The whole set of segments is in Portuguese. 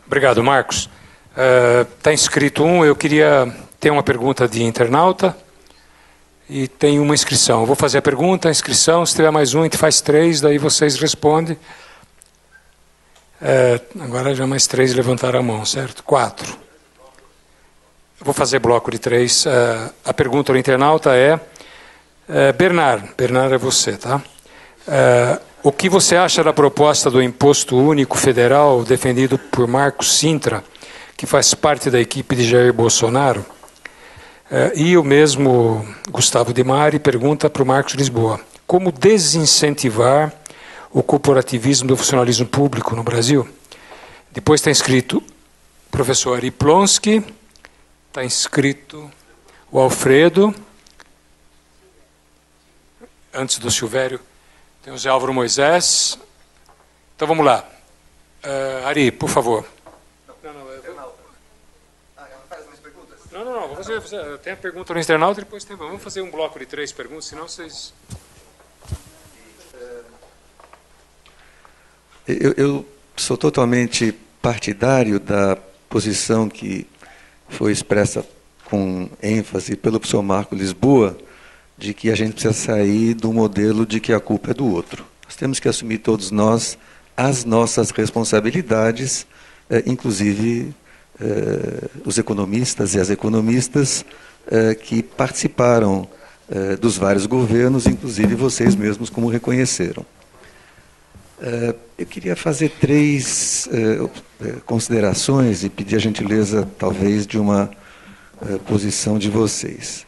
Obrigado, Marcos. Está inscrito eu queria ter uma pergunta de internauta e tem uma inscrição. Eu vou fazer a pergunta, a inscrição, se tiver mais um, a gente faz 3, daí vocês respondem. Agora já mais 3 levantaram a mão, certo? 4. Eu vou fazer bloco de 3. A pergunta do internauta é... Bernard é você, tá? O que você acha da proposta do imposto único federal defendido por Marcos Sintra, que faz parte da equipe de Jair Bolsonaro? E o mesmo Gustavo Di Mari pergunta para o Marcos Lisboa: como desincentivar o corporativismo do funcionalismo público no Brasil? Depois está inscrito o professor Ari Plonsky, está inscrito o Alfredo, antes do Silvério, tem o Zé Álvaro Moisés. Então vamos lá. Ari, por favor. Não, vou fazer. Tem a pergunta no internauta e depois tem. Vamos fazer um bloco de 3 perguntas, senão vocês. Eu sou totalmente partidário da posição que foi expressa com ênfase pelo professor Marco Lisboa, de que a gente precisa sair do modelo de que a culpa é do outro. Nós temos que assumir todos nós as nossas responsabilidades, inclusive os economistas e as economistas que participaram dos vários governos, inclusive vocês mesmos, como reconheceram. Eu queria fazer 3 considerações e pedir a gentileza, talvez, de uma posição de vocês.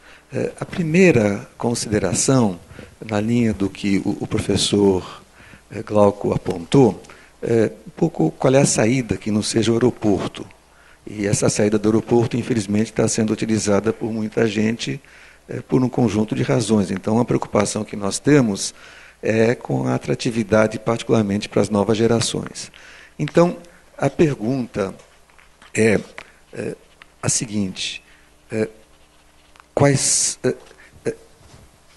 A primeira consideração, na linha do que o professor Glauco apontou, um pouco qual é a saída que não seja o aeroporto. E essa saída do aeroporto, infelizmente, está sendo utilizada por muita gente por um conjunto de razões. Então, a preocupação que nós temos é com a atratividade, particularmente para as novas gerações. Então, a pergunta é a seguinte: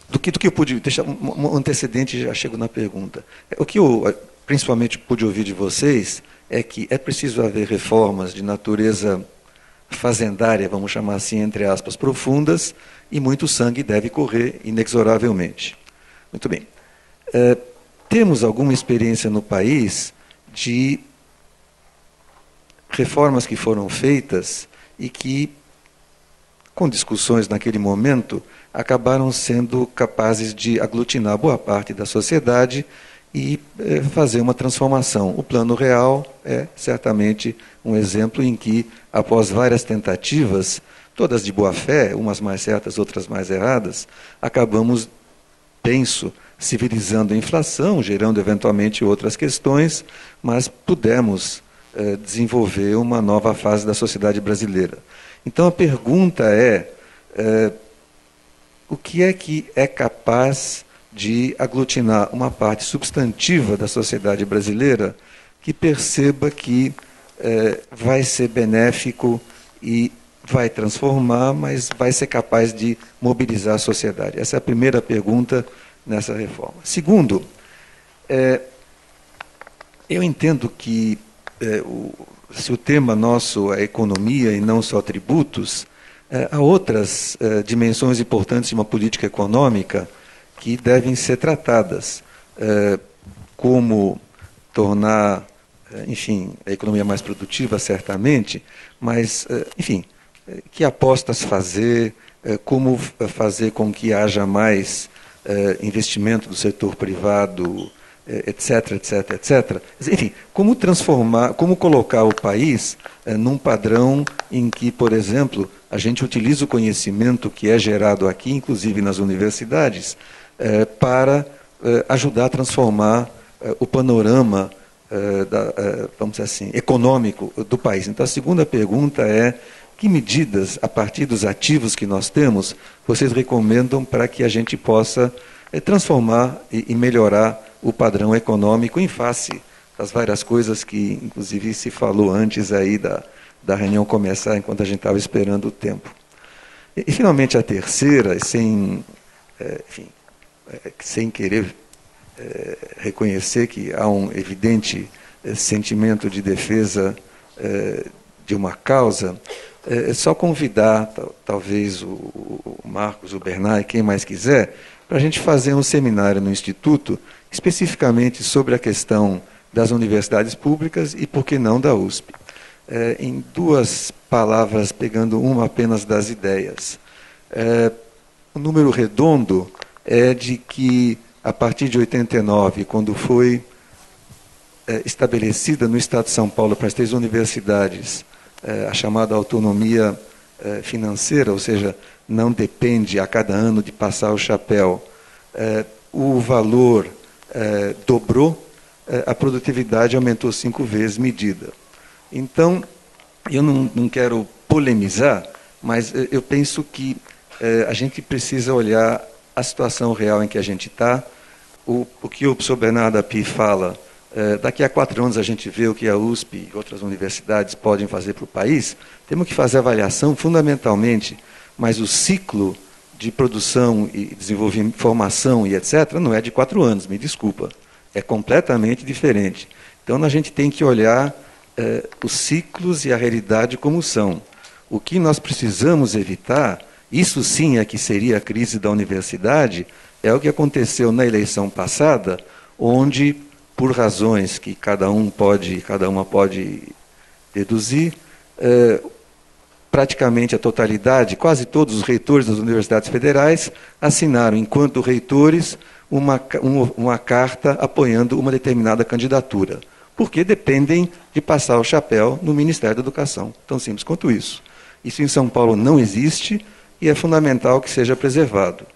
do que eu pude deixar um antecedente, já chego na pergunta. O que eu principalmente pude ouvir de vocês é que é preciso haver reformas de natureza fazendária, vamos chamar assim, entre aspas, profundas, e muito sangue deve correr inexoravelmente. Muito bem. Temos alguma experiência no país de reformas que foram feitas e que, com discussões naquele momento, acabaram sendo capazes de aglutinar boa parte da sociedade e fazer uma transformação. O Plano Real é certamente um exemplo em que, após várias tentativas, todas de boa fé, umas mais certas, outras mais erradas, acabamos, penso, civilizando a inflação, gerando eventualmente outras questões, mas pudemos desenvolver uma nova fase da sociedade brasileira. Então a pergunta o que é capaz de aglutinar uma parte substantiva da sociedade brasileira que perceba que vai ser benéfico e vai transformar, mas vai ser capaz de mobilizar a sociedade? Essa é a primeira pergunta nessa reforma. Segundo, eu entendo que se o tema nosso é economia e não só tributos, há outras dimensões importantes de uma política econômica que devem ser tratadas, como tornar, enfim, a economia mais produtiva, certamente, mas, enfim, que apostas fazer, como fazer com que haja mais investimento do setor privado, etc, etc, etc. Enfim, como transformar, como colocar o país num padrão em que, por exemplo, a gente utiliza o conhecimento que é gerado aqui, inclusive nas universidades, para ajudar a transformar o panorama, vamos dizer assim, econômico do país. Então, a segunda pergunta é: que medidas, a partir dos ativos que nós temos, vocês recomendam para que a gente possa transformar e melhorar o padrão econômico em face das várias coisas que, inclusive, se falou antes aí da reunião começar enquanto a gente estava esperando o tempo. E finalmente, a terceira, sem querer reconhecer que há um evidente sentimento de defesa de uma causa, é só convidar, talvez, o Marcos, o Bernard, quem mais quiser, para a gente fazer um seminário no Instituto, especificamente sobre a questão das universidades públicas e, por que não, da USP. Em duas palavras, pegando uma apenas das ideias. O número redondo é de que, a partir de 89, quando foi estabelecida no Estado de São Paulo para as 3 universidades a chamada autonomia financeira, ou seja, não depende a cada ano de passar o chapéu, o valor dobrou, a produtividade aumentou 5 vezes medida. Então, eu não quero polemizar, mas eu penso que a gente precisa olhar a situação real em que a gente está. O que o professor Bernardo Api fala, daqui a 4 anos a gente vê o que a USP e outras universidades podem fazer para o país. Temos que fazer avaliação fundamentalmente, mas o ciclo de produção e desenvolvimento, formação e etc., não é de 4 anos, me desculpa. É completamente diferente. Então, a gente tem que olhar os ciclos e a realidade como são. O que nós precisamos evitar, isso sim é que seria a crise da universidade, é o que aconteceu na eleição passada, onde, por razões que cada uma pode deduzir, praticamente a totalidade, quase todos os reitores das universidades federais assinaram, enquanto reitores, uma carta apoiando uma determinada candidatura, porque dependem de passar o chapéu no Ministério da Educação. Tão simples quanto isso. Isso em São Paulo não existe e é fundamental que seja preservado.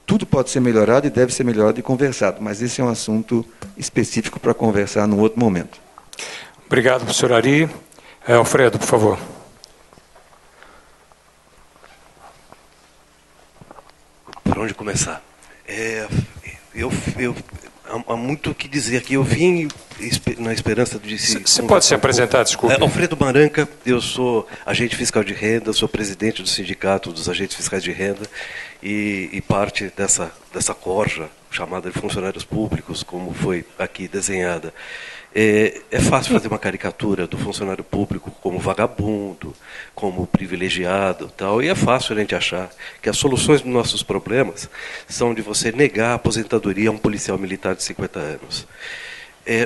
Tudo pode ser melhorado e deve ser melhorado e conversado, mas esse é um assunto específico para conversar num outro momento. Obrigado, professor Ari. Alfredo, por favor. Por onde começar? Há muito o que dizer aqui. Eu vim na esperança de se... Você pode se apresentar, desculpe. Alfredo Maranca, eu sou agente fiscal de renda, sou presidente do Sindicato dos Agentes Fiscais de Renda e parte dessa corja chamada de funcionários públicos, como foi aqui desenhada. É fácil fazer uma caricatura do funcionário público como vagabundo, como privilegiado, tal, e é fácil a gente achar que as soluções dos nossos problemas são de você negar a aposentadoria a um policial militar de 50 anos.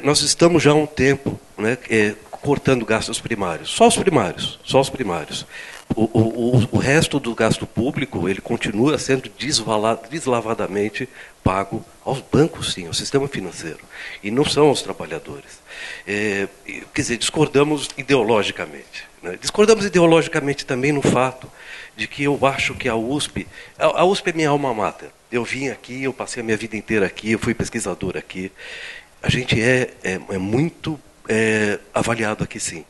Nós estamos já há um tempo, né, cortando gastos primários, só os primários. O resto do gasto público ele continua sendo deslavadamente pago aos bancos, sim, ao sistema financeiro, e não são aos trabalhadores. Quer dizer, discordamos ideologicamente. Né? Discordamos ideologicamente também no fato de que eu acho que a USP é minha alma mater. Eu vim aqui, eu passei a minha vida inteira aqui, eu fui pesquisador aqui. A gente é muito avaliado aqui, sim.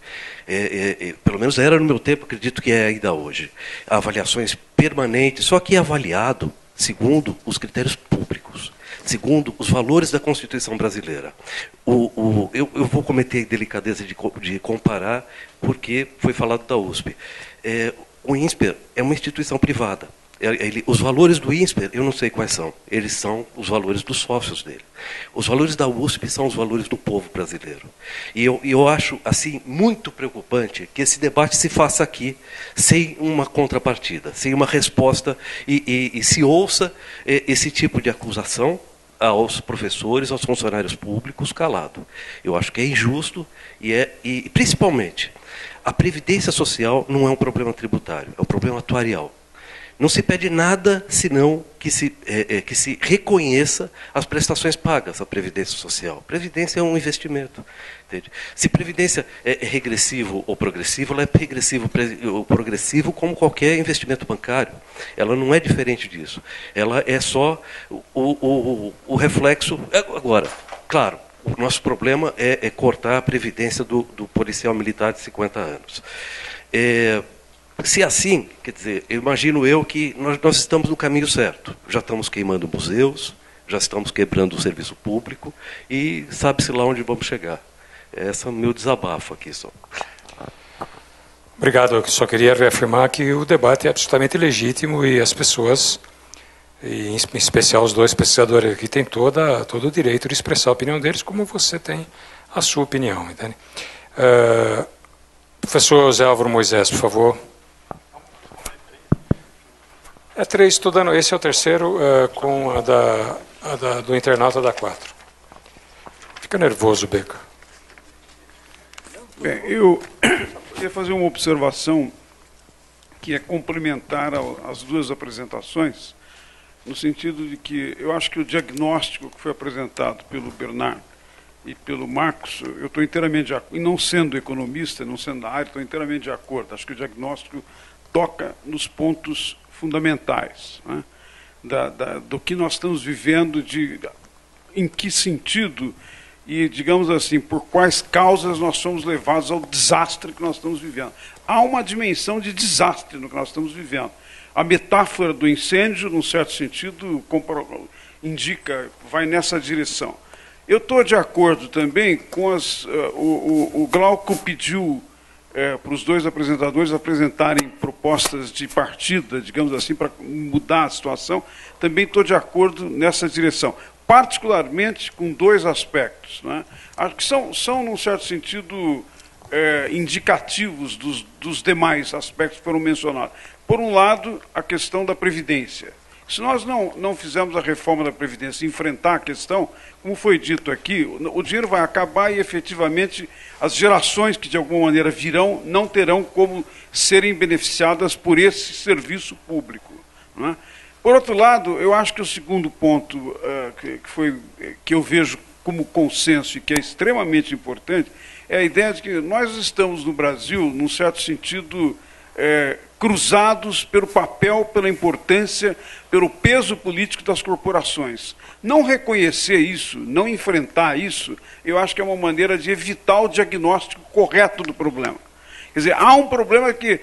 Pelo menos era no meu tempo, acredito que é ainda hoje. Avaliações permanentes, só que é avaliado segundo os critérios públicos, segundo os valores da Constituição brasileira. Eu vou cometer a delicadeza de comparar, porque foi falado da USP. O INSPER é uma instituição privada. Os valores do INSPER, eu não sei quais são. Eles são os valores dos sócios dele. Os valores da USP são os valores do povo brasileiro. E eu acho assim muito preocupante que esse debate se faça aqui sem uma contrapartida, sem uma resposta e se ouça esse tipo de acusação aos professores, aos funcionários públicos calado. Eu acho que é injusto e principalmente a previdência social não é um problema tributário, é um problema atuarial. Não se pede nada senão que se reconheça as prestações pagas à Previdência Social. Previdência é um investimento. Entende? Se Previdência é regressivo ou progressivo, ela é regressivo ou progressivo como qualquer investimento bancário. Ela não é diferente disso. Ela é só o reflexo... Agora, claro, o nosso problema é cortar a Previdência do policial militar de 50 anos. Se assim, quer dizer, eu imagino que nós estamos no caminho certo. Já estamos queimando museus, já estamos quebrando o serviço público e sabe-se lá onde vamos chegar. Esse é o meu desabafo aqui só. Obrigado. Eu só queria reafirmar que o debate é absolutamente legítimo e as pessoas, e em especial os dois pesquisadores aqui, têm todo o direito de expressar a opinião deles, como você tem a sua opinião. Entende? Professor José Álvaro Moisés, por favor. É 3, estou dando, esse é o terceiro, com do internauta da 4. Fica nervoso, Beca. Bem, eu queria fazer uma observação que é complementar às duas apresentações, no sentido de que eu acho que o diagnóstico que foi apresentado pelo Bernard e pelo Marcos, eu estou inteiramente de acordo, e não sendo economista, não sendo da área, estou inteiramente de acordo. Acho que o diagnóstico toca nos pontos fundamentais, né, do que nós estamos vivendo, em que sentido e, digamos assim, por quais causas nós somos levados ao desastre que nós estamos vivendo. Há uma dimensão de desastre no que nós estamos vivendo. A metáfora do incêndio, num certo sentido, indica, vai nessa direção. Eu estou de acordo também com o Glauco pediu para os dois apresentadores apresentarem propostas de partida, digamos assim, para mudar a situação. Também estou de acordo nessa direção, particularmente com dois aspectos, né, que são, num certo sentido, indicativos dos demais aspectos que foram mencionados. Por um lado, a questão da Previdência. Se nós não fizermos a reforma da Previdência e enfrentar a questão, como foi dito aqui, o dinheiro vai acabar e, efetivamente, as gerações que, de alguma maneira, virão, não terão como serem beneficiadas por esse serviço público, não é? Por outro lado, eu acho que o segundo ponto que eu vejo como consenso e que é extremamente importante é a ideia de que nós estamos no Brasil, num certo sentido, cruzados pelo papel, pela importância, pelo peso político das corporações. Não reconhecer isso, não enfrentar isso, eu acho que é uma maneira de evitar o diagnóstico correto do problema. Quer dizer, há um problema que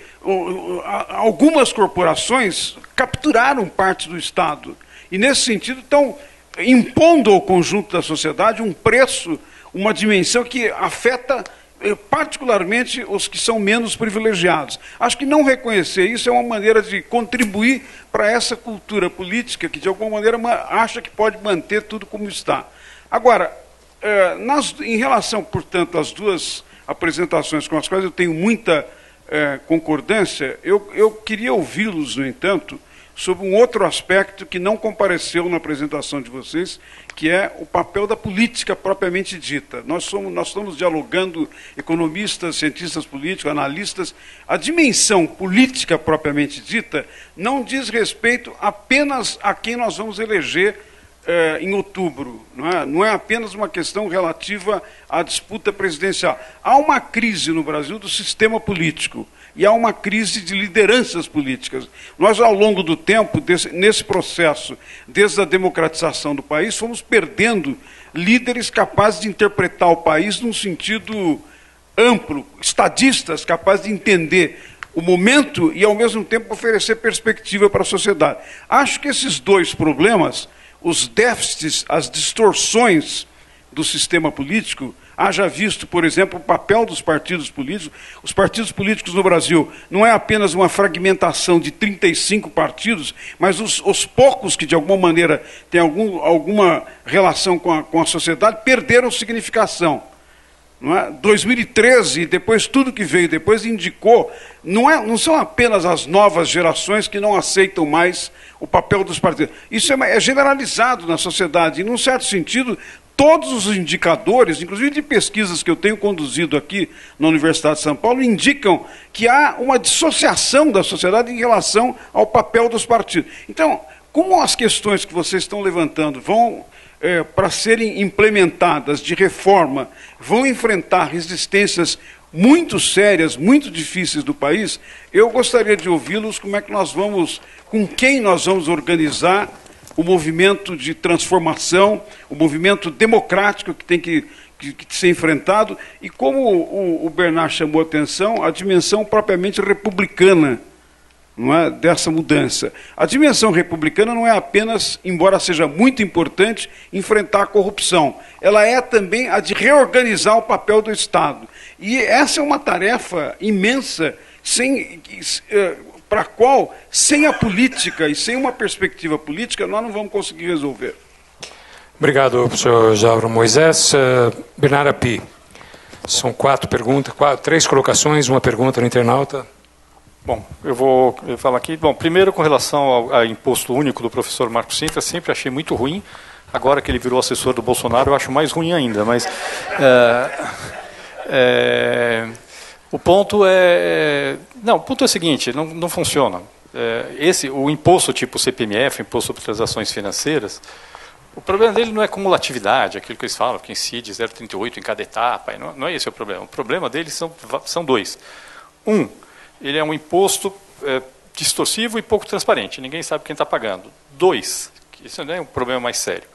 algumas corporações capturaram parte do Estado e, nesse sentido, estão impondo ao conjunto da sociedade um preço, uma dimensão que afeta particularmente os que são menos privilegiados. Acho que não reconhecer isso é uma maneira de contribuir para essa cultura política que, de alguma maneira, acha que pode manter tudo como está. Agora, em relação, portanto, às duas apresentações com as quais eu tenho muita concordância, eu queria ouvi-los, no entanto, sobre um outro aspecto que não compareceu na apresentação de vocês, que é o papel da política propriamente dita. Nós estamos dialogando economistas, cientistas políticos, analistas. A dimensão política propriamente dita não diz respeito apenas a quem nós vamos eleger em outubro. Não é apenas uma questão relativa à disputa presidencial. Há uma crise no Brasil do sistema político. E há uma crise de lideranças políticas. Nós, ao longo do tempo, nesse processo, desde a democratização do país, fomos perdendo líderes capazes de interpretar o país num sentido amplo, estadistas capazes de entender o momento e, ao mesmo tempo, oferecer perspectiva para a sociedade. Acho que esses dois problemas, os déficits, as distorções do sistema político, haja visto, por exemplo, o papel dos partidos políticos. Os partidos políticos no Brasil não é apenas uma fragmentação de 35 partidos, mas os poucos que, de alguma maneira, têm alguma relação com a sociedade, perderam significação. Não é? 2013, depois tudo que veio depois, indicou, não são apenas as novas gerações que não aceitam mais o papel dos partidos. Isso é generalizado na sociedade, e, num certo sentido, todos os indicadores, inclusive de pesquisas que eu tenho conduzido aqui na Universidade de São Paulo, indicam que há uma dissociação da sociedade em relação ao papel dos partidos. Então, como as questões que vocês estão levantando vão, para serem implementadas de reforma, vão enfrentar resistências muito sérias, muito difíceis do país, eu gostaria de ouvi-los como é que nós vamos, com quem nós vamos organizar o movimento de transformação, o movimento democrático que tem que ser enfrentado, e como o Bernard chamou a atenção, a dimensão propriamente republicana, não é, dessa mudança. A dimensão republicana não é apenas, embora seja muito importante, enfrentar a corrupção. Ela é também a de reorganizar o papel do Estado. E essa é uma tarefa imensa para a qual, sem a política e sem uma perspectiva política, nós não vamos conseguir resolver. Obrigado, professor Jauro Moisés. Bernardo Api. São 4 perguntas, 3 colocações, uma pergunta no internauta. Bom, eu vou falar aqui. Bom, primeiro com relação ao imposto único do professor Marco Sintra, sempre achei muito ruim. Agora que ele virou assessor do Bolsonaro, eu acho mais ruim ainda. Mas o ponto é o seguinte: não funciona. O imposto tipo CPMF, imposto sobre transações financeiras, o problema dele não é cumulatividade, aquilo que eles falam, que incide 0,38 em cada etapa. Não é esse o problema. O problema dele são 2. Ele é um imposto distorsivo e pouco transparente. Ninguém sabe quem está pagando. 2, isso não é um problema mais sério.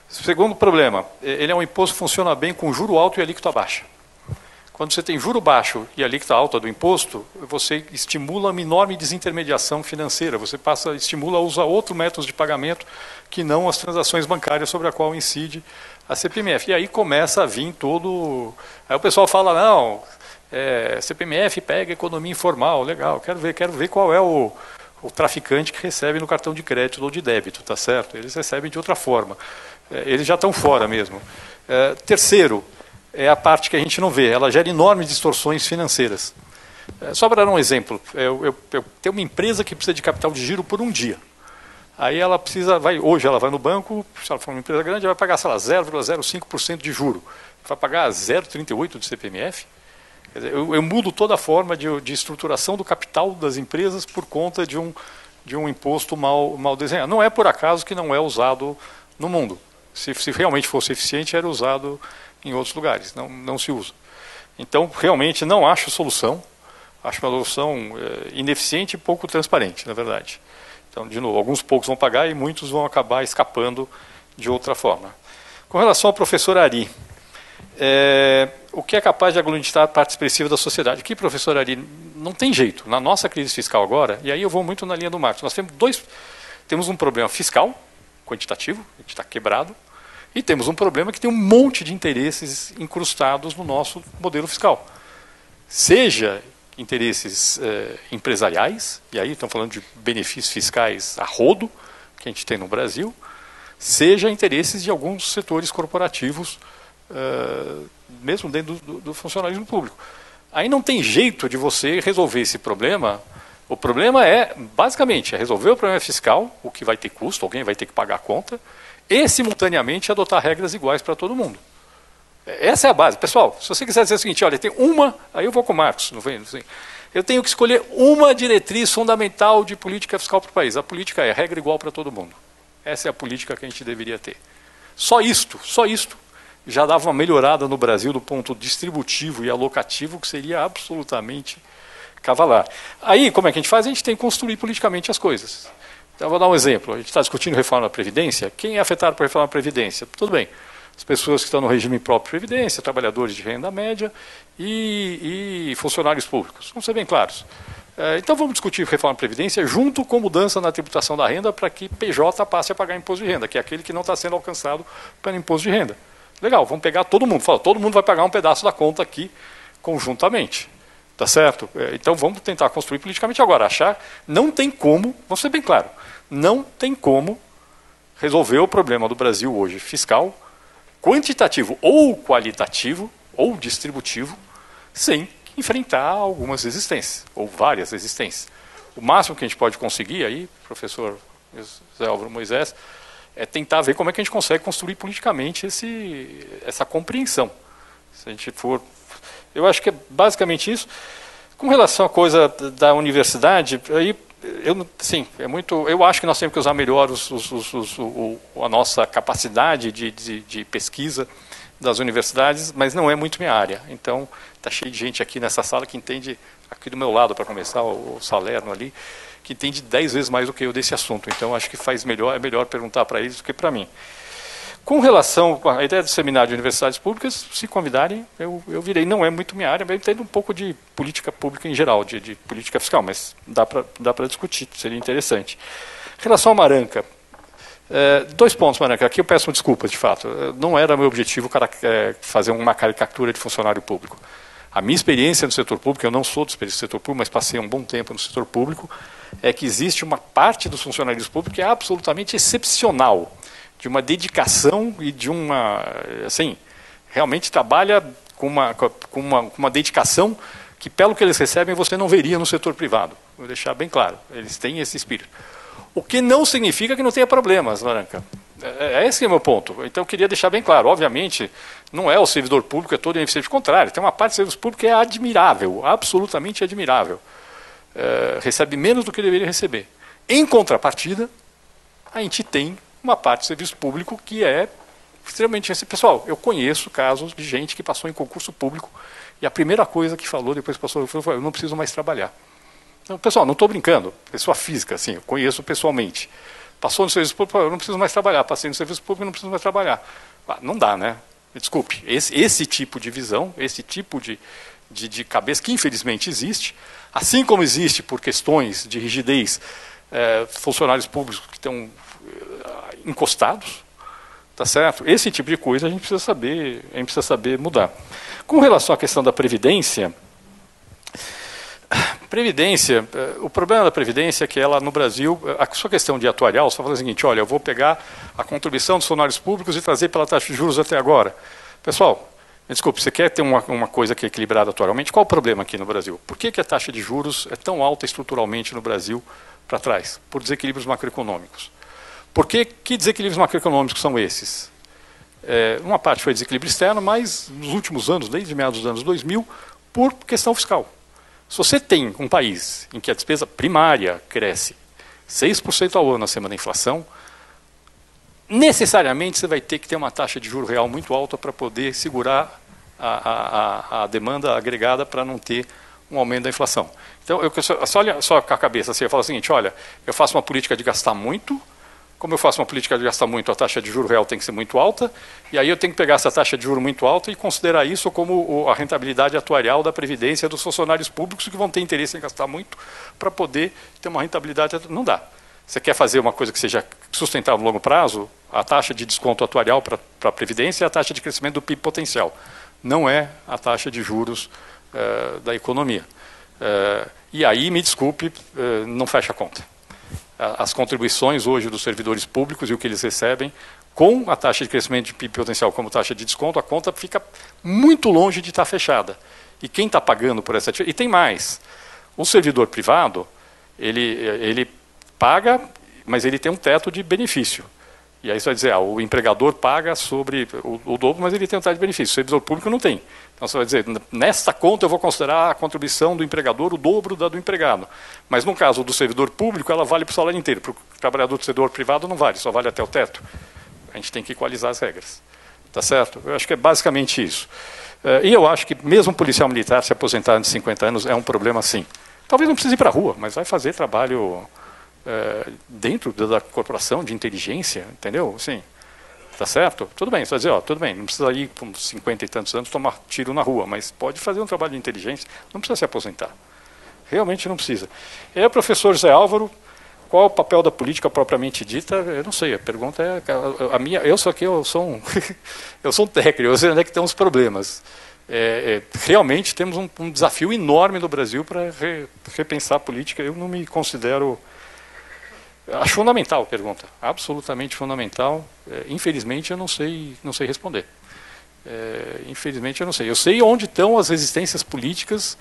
Segundo problema, ele é um imposto que funciona bem com juro alto e alíquota baixa. Quando você tem juro baixo e alíquota alta do imposto, você estimula uma enorme desintermediação financeira. Você estimula a usar outros métodos de pagamento que não as transações bancárias sobre a qual incide a CPMF. E aí começa a vir todo... Aí o pessoal fala, não, CPMF pega economia informal, legal, quero ver qual é o traficante que recebe no cartão de crédito ou de débito, tá certo? Eles recebem de outra forma. Eles já estão fora mesmo. Terceiro, é a parte que a gente não vê, ela gera enormes distorções financeiras. Só para dar um exemplo, eu tenho uma empresa que precisa de capital de giro por um dia. Aí ela hoje ela vai no banco, se ela for uma empresa grande, ela vai pagar, sei lá, 0,05% de juro. Vai pagar 0,38% de CPMF? Quer dizer, eu mudo toda a forma de estruturação do capital das empresas por conta de um imposto mal desenhado. Não é por acaso que não é usado no mundo. Se realmente fosse eficiente, era usado em outros lugares. Não se usa. Então, realmente, não acho solução. Acho uma solução ineficiente e pouco transparente, na verdade. Então, de novo, alguns poucos vão pagar e muitos vão acabar escapando de outra forma. Com relação ao professor Ari, o que é capaz de aglutinar a parte expressiva da sociedade? Aqui, professor Ari, não tem jeito. Na nossa crise fiscal agora, e aí eu vou muito na linha do Marcos, nós temos um problema fiscal, quantitativo, a gente está quebrado, e temos um problema que tem um monte de interesses incrustados no nosso modelo fiscal. Seja interesses empresariais, e aí estamos falando de benefícios fiscais a rodo, que a gente tem no Brasil, seja interesses de alguns setores corporativos, mesmo dentro do funcionalismo público. Aí não tem jeito de você resolver esse problema. O problema basicamente, resolver o problema fiscal, o que vai ter custo, alguém vai ter que pagar a conta, e simultaneamente adotar regras iguais para todo mundo. Essa é a base. Pessoal, se você quiser dizer o seguinte, olha, tem aí eu vou com o Marcos, não vem, assim, eu tenho que escolher uma diretriz fundamental de política fiscal para o país. A política é regra igual para todo mundo. Essa é a política que a gente deveria ter. Só isto já dava uma melhorada no Brasil do ponto distributivo e alocativo, que seria absolutamente cavalar. Aí, como é que a gente faz? A gente tem que construir politicamente as coisas. Então, vou dar um exemplo. A gente está discutindo reforma da Previdência. Quem é afetado por reforma da Previdência? Tudo bem. As pessoas que estão no regime próprio de Previdência, trabalhadores de renda média e funcionários públicos. Vamos ser bem claros. Então, vamos discutir reforma da Previdência junto com mudança na tributação da renda para que PJ passe a pagar imposto de renda, que é aquele que não está sendo alcançado pelo imposto de renda. Legal, vamos pegar todo mundo. Todo mundo vai pagar um pedaço da conta aqui conjuntamente. Tá certo? Então vamos tentar construir politicamente agora. Não tem como, vamos ser bem claro, não tem como resolver o problema do Brasil hoje fiscal, quantitativo ou qualitativo, ou distributivo, sem enfrentar algumas resistências, ou várias resistências. O máximo que a gente pode conseguir aí, professor José Álvaro Moisés, é tentar ver como é que a gente consegue construir politicamente essa compreensão. Se a gente for... Eu acho que é basicamente isso. Com relação à coisa da universidade, aí, eu acho que nós temos que usar melhor a nossa capacidade de pesquisa das universidades, mas não é muito minha área. Então, está cheio de gente aqui nessa sala que entende, aqui do meu lado, para começar, o Salerno ali, que entende 10 vezes mais do que eu desse assunto. Então, acho que é melhor perguntar para eles do que para mim. Com relação à ideia do seminário de universidades públicas, se convidarem, eu virei. Não é muito minha área, mas eu entendo um pouco de política pública em geral, de política fiscal, mas dá para discutir, seria interessante. Em relação ao Maranca, 2 pontos, Maranca. Aqui eu peço desculpas, de fato. Não era meu objetivo fazer uma caricatura de funcionário público. A minha experiência no setor público, eu não sou do setor público, mas passei um bom tempo no setor público, é que existe uma parte dos funcionários públicos que é absolutamente excepcional, de uma dedicação e de uma, assim, realmente trabalha com uma dedicação que, pelo que eles recebem, você não veria no setor privado. Vou deixar bem claro, eles têm esse espírito. O que não significa que não tenha problemas, Laranca. Esse que é o meu ponto. Então, eu queria deixar bem claro. Obviamente, não é o servidor público, é todo ineficiente. Ao contrário, tem uma parte do serviço público que é admirável, absolutamente admirável. Recebe menos do que deveria receber. Em contrapartida, a gente tem uma parte do serviço público que é extremamente... Pessoal, eu conheço casos de gente que passou em concurso público e a primeira coisa que falou, depois passou, foi: eu não preciso mais trabalhar. Então, pessoal, não estou brincando. Pessoa física, assim, eu conheço pessoalmente. Passou no serviço público, eu não preciso mais trabalhar. Passei no serviço público, não preciso mais trabalhar. Não dá, né? Desculpe. Esse tipo de visão, esse tipo de cabeça, que infelizmente existe, assim como existe por questões de rigidez, funcionários públicos que estão encostados, tá certo? Esse tipo de coisa a gente precisa saber mudar. Com relação à questão da Previdência, o problema da Previdência é que ela, no Brasil, a sua questão de atuarial, só fala o seguinte: olha, eu vou pegar a contribuição dos funcionários públicos e trazer pela taxa de juros até agora. Pessoal, desculpe, você quer ter uma coisa que é equilibrada atuarialmente? Qual o problema aqui no Brasil? Por que a taxa de juros é tão alta estruturalmente no Brasil para trás? Por desequilíbrios macroeconômicos. Que desequilíbrios macroeconômicos são esses? Uma parte foi desequilíbrio externo, mas nos últimos anos, desde meados dos anos 2000, por questão fiscal. Se você tem um país em que a despesa primária cresce 6% ao ano acima da inflação, necessariamente você vai ter que ter uma taxa de juros real muito alta para poder segurar a demanda agregada para não ter um aumento da inflação. Então, olha só com a cabeça, assim, eu falo o seguinte: olha, eu faço uma política de gastar muito. Como eu faço uma política de gastar muito, a taxa de juros real tem que ser muito alta, e aí eu tenho que pegar essa taxa de juros muito alta e considerar isso como a rentabilidade atuarial da Previdência dos funcionários públicos, que vão ter interesse em gastar muito para poder ter uma rentabilidade. Não dá. Você quer fazer uma coisa que seja sustentável no longo prazo, a taxa de desconto atuarial para a Previdência é a taxa de crescimento do PIB potencial. Não é a taxa de juros da economia. E aí, me desculpe, não fecha a conta. As contribuições hoje dos servidores públicos e o que eles recebem, com a taxa de crescimento de PIB potencial como taxa de desconto, a conta fica muito longe de estar fechada. E quem está pagando por essa... E tem mais. O servidor privado, ele paga, mas ele tem um teto de benefício. E aí você vai dizer, o empregador paga sobre o dobro, mas ele tem um teto de benefício. O servidor público não tem. Então você vai dizer, nesta conta eu vou considerar a contribuição do empregador o dobro da do empregado. Mas no caso do servidor público, ela vale para o salário inteiro. Para o trabalhador do setor privado não vale, só vale até o teto. A gente tem que equalizar as regras. Tá certo? Eu acho que é basicamente isso. E eu acho que mesmo um policial militar se aposentar antes de 50 anos é um problema sim. Talvez não precise ir para a rua, mas vai fazer trabalho dentro da corporação de inteligência, entendeu? Sim. Tá certo? Tudo bem, você vai dizer, tudo bem, não precisa ir com 50 e tantos anos tomar tiro na rua, mas pode fazer um trabalho de inteligência, não precisa se aposentar. Realmente não precisa. E aí, professor José Álvaro, qual é o papel da política propriamente dita? Eu não sei, a pergunta é a minha, eu sou eu sou um técnico, eu sei onde é que estão os problemas. Realmente temos um desafio enorme no Brasil para repensar a política. Eu não me considero... Acho fundamental a pergunta, absolutamente fundamental. Infelizmente eu não sei responder. Infelizmente eu não sei. Eu sei onde estão as resistências políticas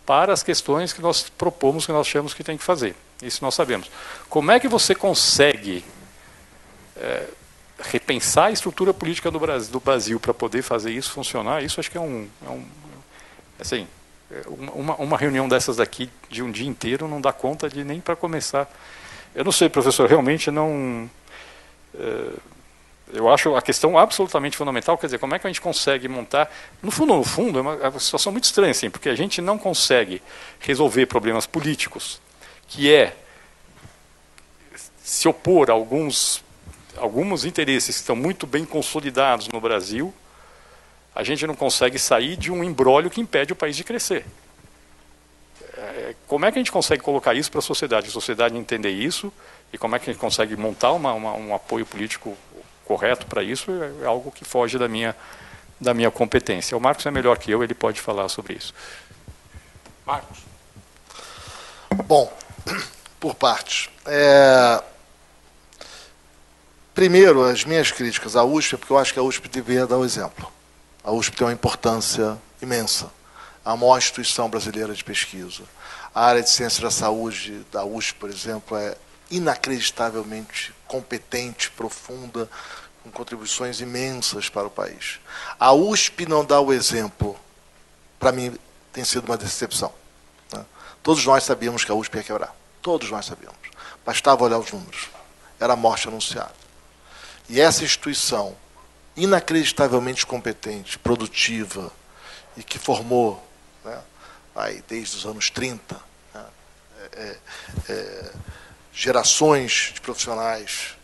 para as questões que nós propomos, que nós achamos que tem que fazer. Isso nós sabemos. Como é que você consegue repensar a estrutura política do Brasil para poder fazer isso funcionar? Isso acho que assim, uma reunião dessas daqui de um dia inteiro não dá conta de nem para começar. Eu não sei, professor, realmente não... eu acho a questão absolutamente fundamental, quer dizer, como é que a gente consegue montar... No fundo, é uma situação muito estranha, assim, porque a gente não consegue resolver problemas políticos, que é se opor a alguns interesses que estão muito bem consolidados no Brasil, a gente não consegue sair de um imbróglio que impede o país de crescer. Como é que a gente consegue colocar isso para a sociedade entender isso, e como é que a gente consegue montar um apoio político correto para isso, é algo que foge da minha da minha competência. O Marcos é melhor que eu, ele pode falar sobre isso. Marcos. Bom, por partes. Primeiro, as minhas críticas à USP, porque eu acho que a USP deveria dar o exemplo. A USP tem uma importância imensa. A maior instituição brasileira de pesquisa. A área de ciência da saúde da USP, por exemplo, é inacreditavelmente competente, profunda, com contribuições imensas para o país. A USP não dá o exemplo, para mim, tem sido uma decepção. Né? Todos nós sabíamos que a USP ia quebrar. Todos nós sabíamos. Bastava olhar os números. Era a morte anunciada. E essa instituição, inacreditavelmente competente, produtiva, e que formou, né, aí, desde os anos 30, né, gerações de profissionais,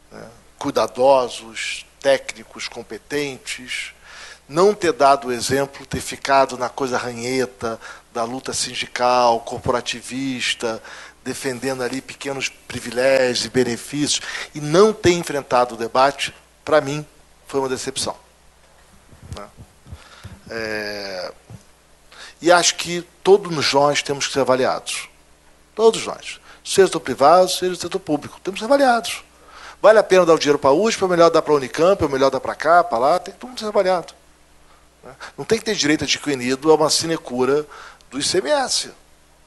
né, cuidadosos, técnicos, competentes, não ter dado o exemplo, ter ficado na coisa ranheta da luta sindical, corporativista, defendendo ali pequenos privilégios e benefícios, e não ter enfrentado o debate, para mim, foi uma decepção. Né? E acho que todos nós temos que ser avaliados. Todos nós. Seja do privado, seja do setor público. Temos que ser avaliados. Vale a pena dar o dinheiro para a USP, é melhor dar para a Unicamp, é melhor dar para cá, para lá, tem que todo mundo ser avaliado. Não tem que ter direito adquirido a uma sinecura do ICMS.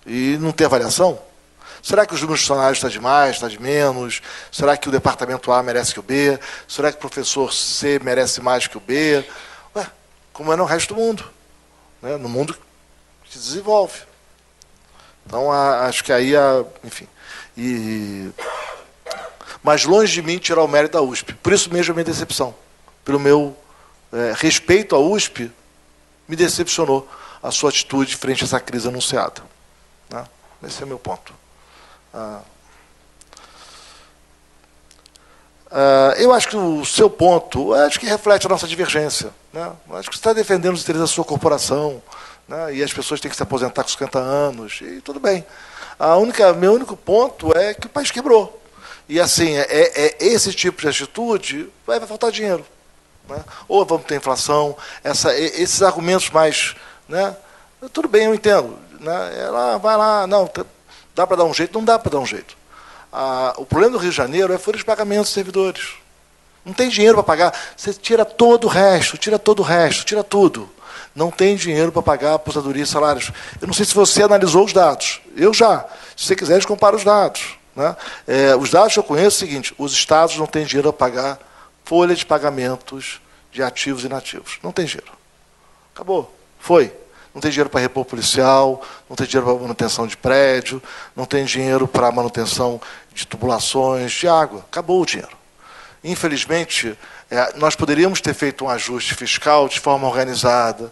E não ter avaliação? Será que os números de funcionários está de mais, está de menos? Será que o departamento A merece que o B? Será que o professor C merece mais que o B? Ué, como é no resto do mundo. Né? No mundo que se desenvolve. Então, acho que aí, enfim... Mas longe de mim tirar o mérito da USP. Por isso mesmo a minha decepção. Pelo meu respeito à USP, me decepcionou a sua atitude frente a essa crise anunciada. Né? Esse é o meu ponto. Eu acho que o seu ponto, acho que reflete a nossa divergência. Né? Acho que você está defendendo os interesses da sua corporação, né? E as pessoas têm que se aposentar com 50 anos, e tudo bem. Meu único ponto é que o país quebrou. E assim, esse tipo de atitude vai faltar dinheiro. Né? Ou vamos ter inflação, esses argumentos mais... Né? Tudo bem, eu entendo. Né? Ela vai lá, não, dá para dar um jeito? Não dá para dar um jeito. O problema do Rio de Janeiro é folha de pagamento dos servidores. Não tem dinheiro para pagar. Você tira todo o resto, tira tudo. Não tem dinheiro para pagar aposentadoria e salários. Eu não sei se você analisou os dados. Eu já. Se você quiser, a gente compara os dados. Né? Os dados que eu conheço é o seguinte: os estados não têm dinheiro para pagar folha de pagamentos de ativos e inativos. Não tem dinheiro. Acabou. Foi. Não tem dinheiro para repor policial, não tem dinheiro para manutenção de prédio, não tem dinheiro para manutenção de tubulações, de água. Acabou o dinheiro. Infelizmente, nós poderíamos ter feito um ajuste fiscal de forma organizada,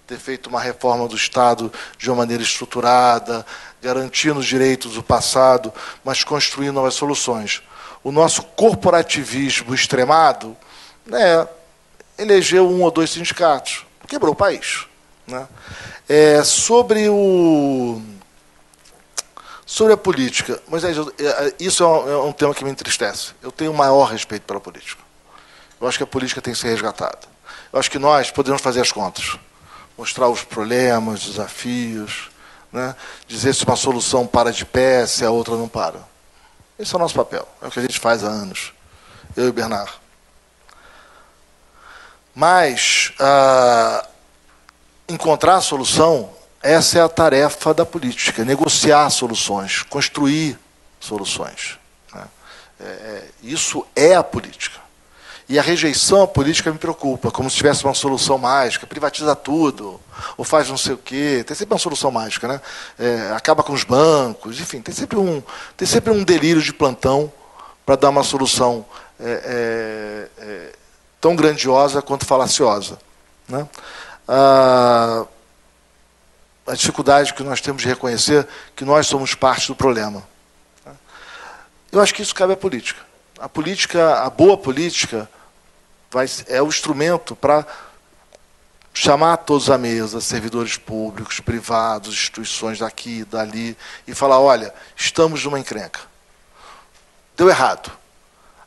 ter feito uma reforma do Estado de uma maneira estruturada, garantindo os direitos do passado, mas construindo novas soluções. O nosso corporativismo extremado, né, elegeu 1 ou 2 sindicatos, quebrou o país. Né? Sobre a política, mas isso é um tema que me entristece. Eu tenho o maior respeito pela política. Eu acho que a política tem que ser resgatada. Eu acho que nós podemos fazer as contas, mostrar os problemas, os desafios, né? Dizer se uma solução para de pé, se a outra não para. Esse é o nosso papel, é o que a gente faz há anos, eu e o Bernard. Mas encontrar a solução, essa é a tarefa da política, negociar soluções, construir soluções. Né? Isso é a política. E a rejeição à política me preocupa, como se tivesse uma solução mágica, privatiza tudo, ou faz não sei o quê, tem sempre uma solução mágica, né? Acaba com os bancos, enfim, tem sempre um delírio de plantão para dar uma solução tão grandiosa quanto falaciosa. Né? A dificuldade que nós temos de reconhecer que nós somos parte do problema. Eu acho que isso cabe à política. A boa política é o instrumento para chamar todos à mesa, servidores públicos, privados, instituições daqui, dali, e falar, olha, estamos numa encrenca. Deu errado.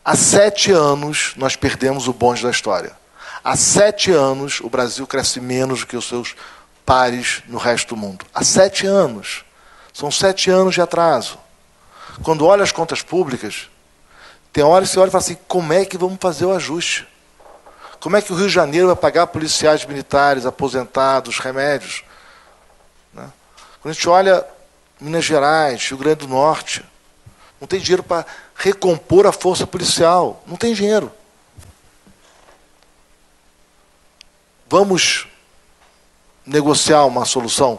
Há 7 anos nós perdemos o bonde da história. Há 7 anos, o Brasil cresce menos do que os seus pares no resto do mundo. Há 7 anos. São 7 anos de atraso. Quando olha as contas públicas, tem horas que você olha e fala assim, como é que vamos fazer o ajuste? Como é que o Rio de Janeiro vai pagar policiais militares, aposentados, remédios? Né? Quando a gente olha Minas Gerais, Rio Grande do Norte, não tem dinheiro para recompor a força policial. Não tem dinheiro. Vamos negociar uma solução?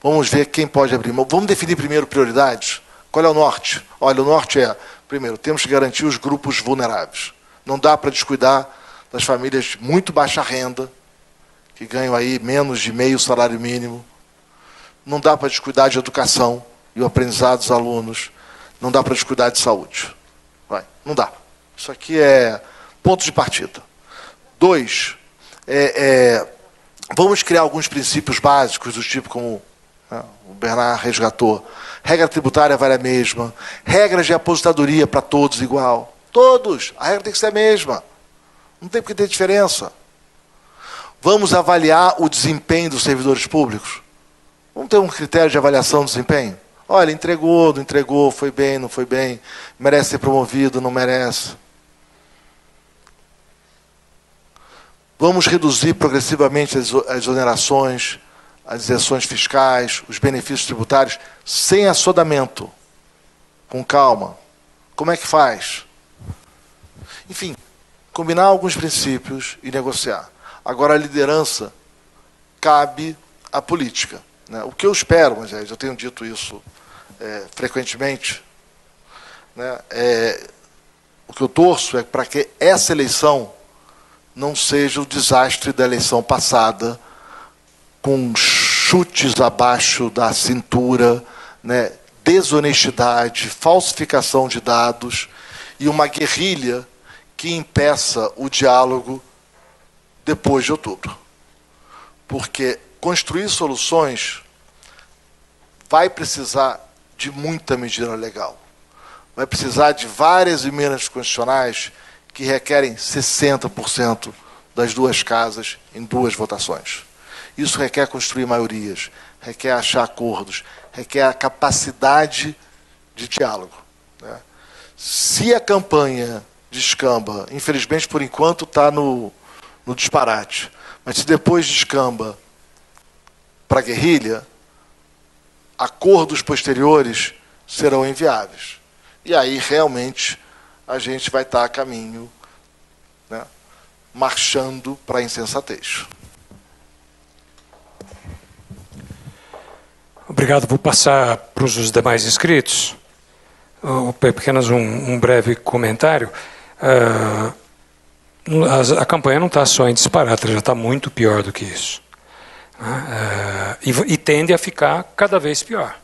Vamos ver quem pode abrir mão. Vamos definir primeiro prioridades. Qual é o norte? Olha, o norte é, primeiro, temos que garantir os grupos vulneráveis. Não dá para descuidar das famílias de muito baixa renda, que ganham aí menos de meio salário mínimo. Não dá para descuidar de educação e o aprendizado dos alunos. Não dá para descuidar de saúde. Não dá. Isso aqui é ponto de partida. 2, vamos criar alguns princípios básicos, do tipo como o Bernard resgatou. Regra tributária vale a mesma. Regras de aposentadoria para todos igual. Todos. A regra tem que ser a mesma. Não tem por que ter diferença. Vamos avaliar o desempenho dos servidores públicos. Vamos ter um critério de avaliação do desempenho? Olha, entregou, não entregou, foi bem, não foi bem, merece ser promovido, não merece. Vamos reduzir progressivamente as exonerações, as isenções fiscais, os benefícios tributários, sem assodamento, com calma. Como é que faz? Enfim, combinar alguns princípios e negociar. Agora, a liderança cabe à política. Né? O que eu espero, Moisés, eu tenho dito isso frequentemente, né? O que eu torço é para que essa eleição não seja o desastre da eleição passada, com chutes abaixo da cintura, né? Desonestidade, falsificação de dados e uma guerrilha que impeça o diálogo depois de outubro. Porque construir soluções vai precisar de muita medida legal. Vai precisar de várias emendas constitucionais que requerem 60% das 2 casas em 2 votações. Isso requer construir maiorias, requer achar acordos, requer a capacidade de diálogo. Né? Se a campanha descamba, infelizmente, por enquanto, está no disparate, mas se depois descamba para a guerrilha, acordos posteriores serão inviáveis. E aí, realmente, a gente vai estar a caminho, né, marchando para a insensatez. Obrigado. Vou passar para os demais inscritos. Apenas um breve comentário. A campanha não está só em disparate, ela já está muito pior do que isso. E tende a ficar cada vez pior.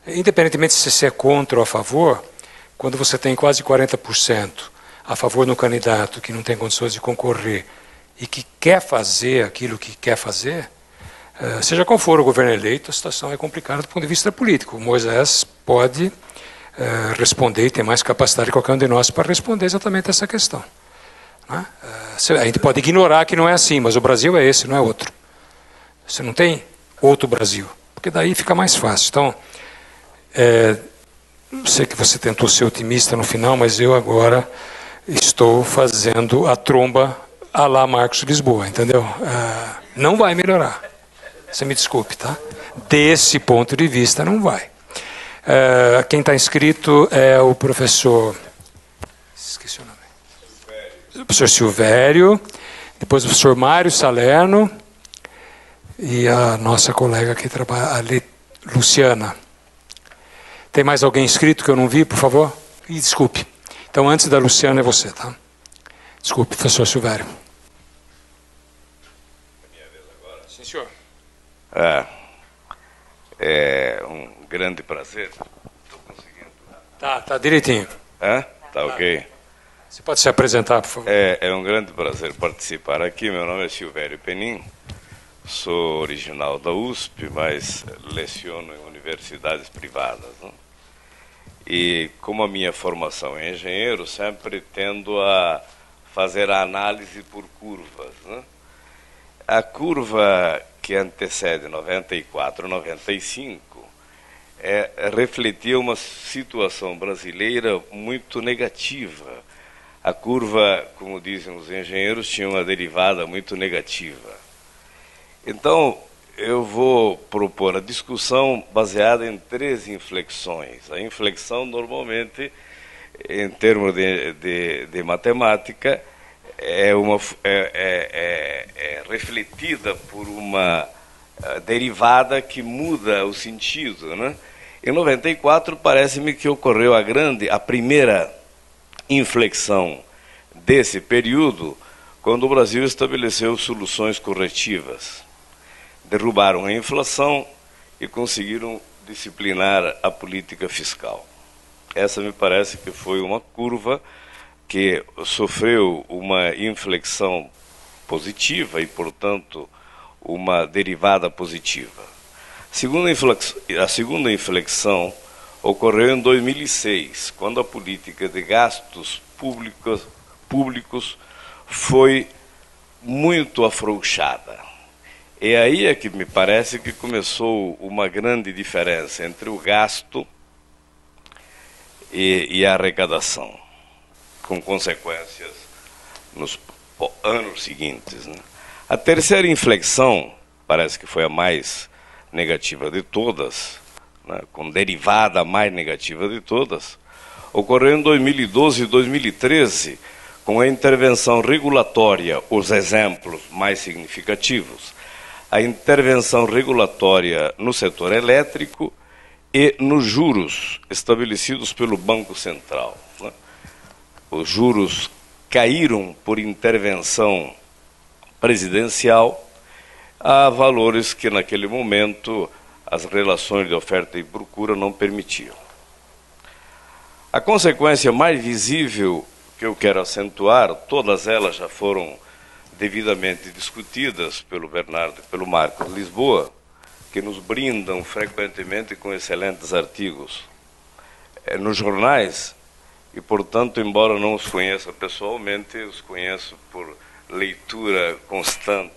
Independentemente se você é contra ou a favor, quando você tem quase 40% a favor no candidato que não tem condições de concorrer e que quer fazer aquilo que quer fazer, seja qual for o governo eleito, a situação é complicada do ponto de vista político. O Moisés pode responder e tem mais capacidade que qualquer um de nós para responder exatamente essa questão. A gente pode ignorar que não é assim, mas o Brasil é esse, não é outro. Você não tem outro Brasil, porque daí fica mais fácil. Então, sei que você tentou ser otimista no final, mas eu agora estou fazendo a tromba à la Marcos Lisboa, entendeu? Não vai melhorar. Você me desculpe, tá? Desse ponto de vista, não vai. Quem está inscrito é o professor... Esqueci o nome. O professor Silvério, depois o professor Mário Salerno e a nossa colega que trabalha, a Luciana. Tem mais alguém inscrito que eu não vi, por favor? Desculpe. Então, antes da Luciana, é você, tá? Desculpe, professor Silvério. Minha vez agora? Sim, senhor. É um grande prazer. Estou conseguindo. Tá direitinho. Tá ok. Você pode se apresentar, por favor? É um grande prazer participar aqui. Meu nome é Silvério Penin. Sou original da USP, mas leciono em universidades privadas. Né? E como a minha formação é engenheiro, sempre tendo a fazer a análise por curvas, né? A curva que antecede 94, 95, refletia uma situação brasileira muito negativa. A curva, como dizem os engenheiros, tinha uma derivada muito negativa. Então, eu vou propor a discussão baseada em 3 inflexões. A inflexão, normalmente, em termos de matemática, é refletida por uma derivada que muda o sentido, né? Em 94, parece-me que ocorreu a primeira inflexão desse período, quando o Brasil estabeleceu soluções corretivas. Derrubaram a inflação e conseguiram disciplinar a política fiscal. Essa me parece que foi uma curva que sofreu uma inflexão positiva e, portanto, uma derivada positiva. A segunda inflexão ocorreu em 2006, quando a política de gastos públicos foi muito afrouxada. E aí é que me parece que começou uma grande diferença entre o gasto e a arrecadação, com consequências nos anos seguintes, né? A terceira inflexão, parece que foi a mais negativa de todas, né, com derivada mais negativa de todas, ocorreu em 2012 e 2013, com a intervenção regulatória, os exemplos mais significativos, a intervenção regulatória no setor elétrico e nos juros estabelecidos pelo Banco Central, né? Os juros caíram por intervenção presidencial a valores que naquele momento as relações de oferta e procura não permitiam. A consequência mais visível que eu quero acentuar, todas elas já foram devidamente discutidas pelo Bernardo e pelo Marcos Lisboa, que nos brindam frequentemente com excelentes artigos nos jornais, e, portanto, embora não os conheça pessoalmente, os conheço por leitura constante.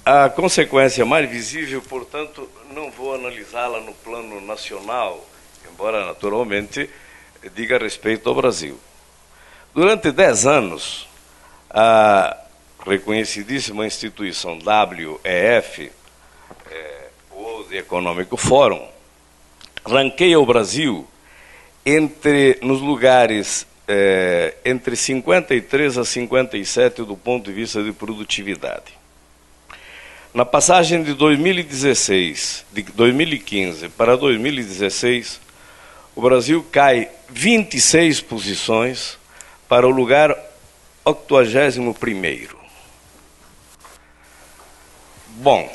A consequência mais visível, portanto, não vou analisá-la no plano nacional, embora naturalmente diga respeito ao Brasil. Durante 10 anos, a reconhecidíssima instituição WEF, World Economic Forum, ranqueia o Brasil nos lugares entre 53 a 57 do ponto de vista de produtividade. Na passagem de 2015 para 2016, o Brasil cai 26 posições para o lugar 81º. Bom,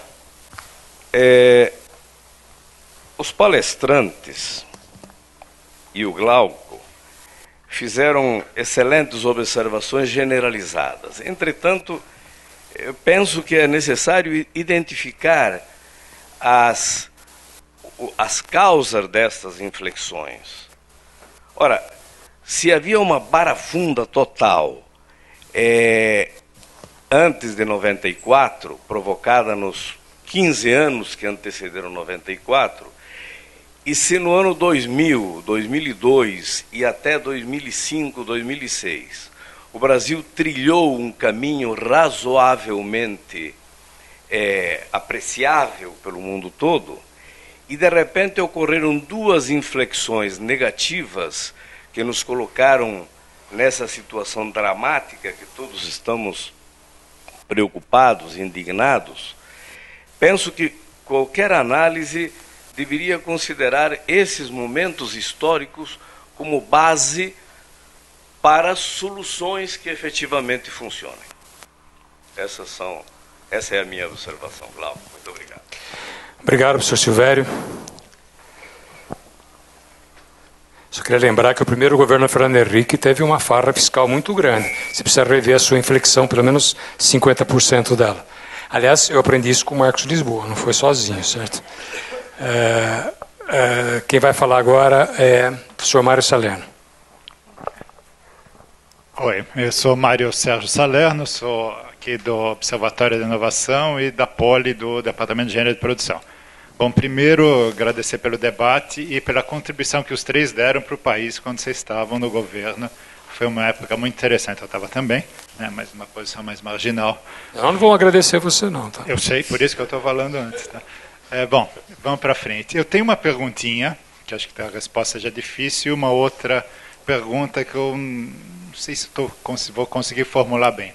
os palestrantes e o Glauco fizeram excelentes observações generalizadas. Entretanto, eu penso que é necessário identificar as causas destas inflexões. Ora, se havia uma barafunda total antes de 94, provocada nos 15 anos que antecederam 94, e se no ano 2000, 2002 e até 2005, 2006, o Brasil trilhou um caminho razoavelmente apreciável pelo mundo todo, e de repente ocorreram 2 inflexões negativas que nos colocaram nessa situação dramática que todos estamos preocupados, indignados, penso que qualquer análise deveria considerar esses momentos históricos como base para soluções que efetivamente funcionem. Essa é a minha observação, Glauco. Muito obrigado. Obrigado, professor Silvério. Só queria lembrar que o primeiro governo Fernando Henrique teve uma farra fiscal muito grande. Você precisa rever a sua inflexão, pelo menos 50% dela. Aliás, eu aprendi isso com o Marcos Lisboa, não foi sozinho, certo? Quem vai falar agora é o professor Mário Salerno. Oi, eu sou Mário Sérgio Salerno, sou aqui do Observatório de Inovação e da Poli, do Departamento de Engenharia de Produção. Bom, primeiro, agradecer pelo debate e pela contribuição que os três deram para o país quando vocês estavam no governo. Foi uma época muito interessante, eu estava também, né, mas uma posição mais marginal. Não vou agradecer você não, tá? Eu sei, por isso que eu estou falando antes. Tá? Bom, vamos para frente. Eu tenho uma perguntinha, que acho que a resposta já é difícil, e uma outra pergunta que eu não sei se vou conseguir formular bem.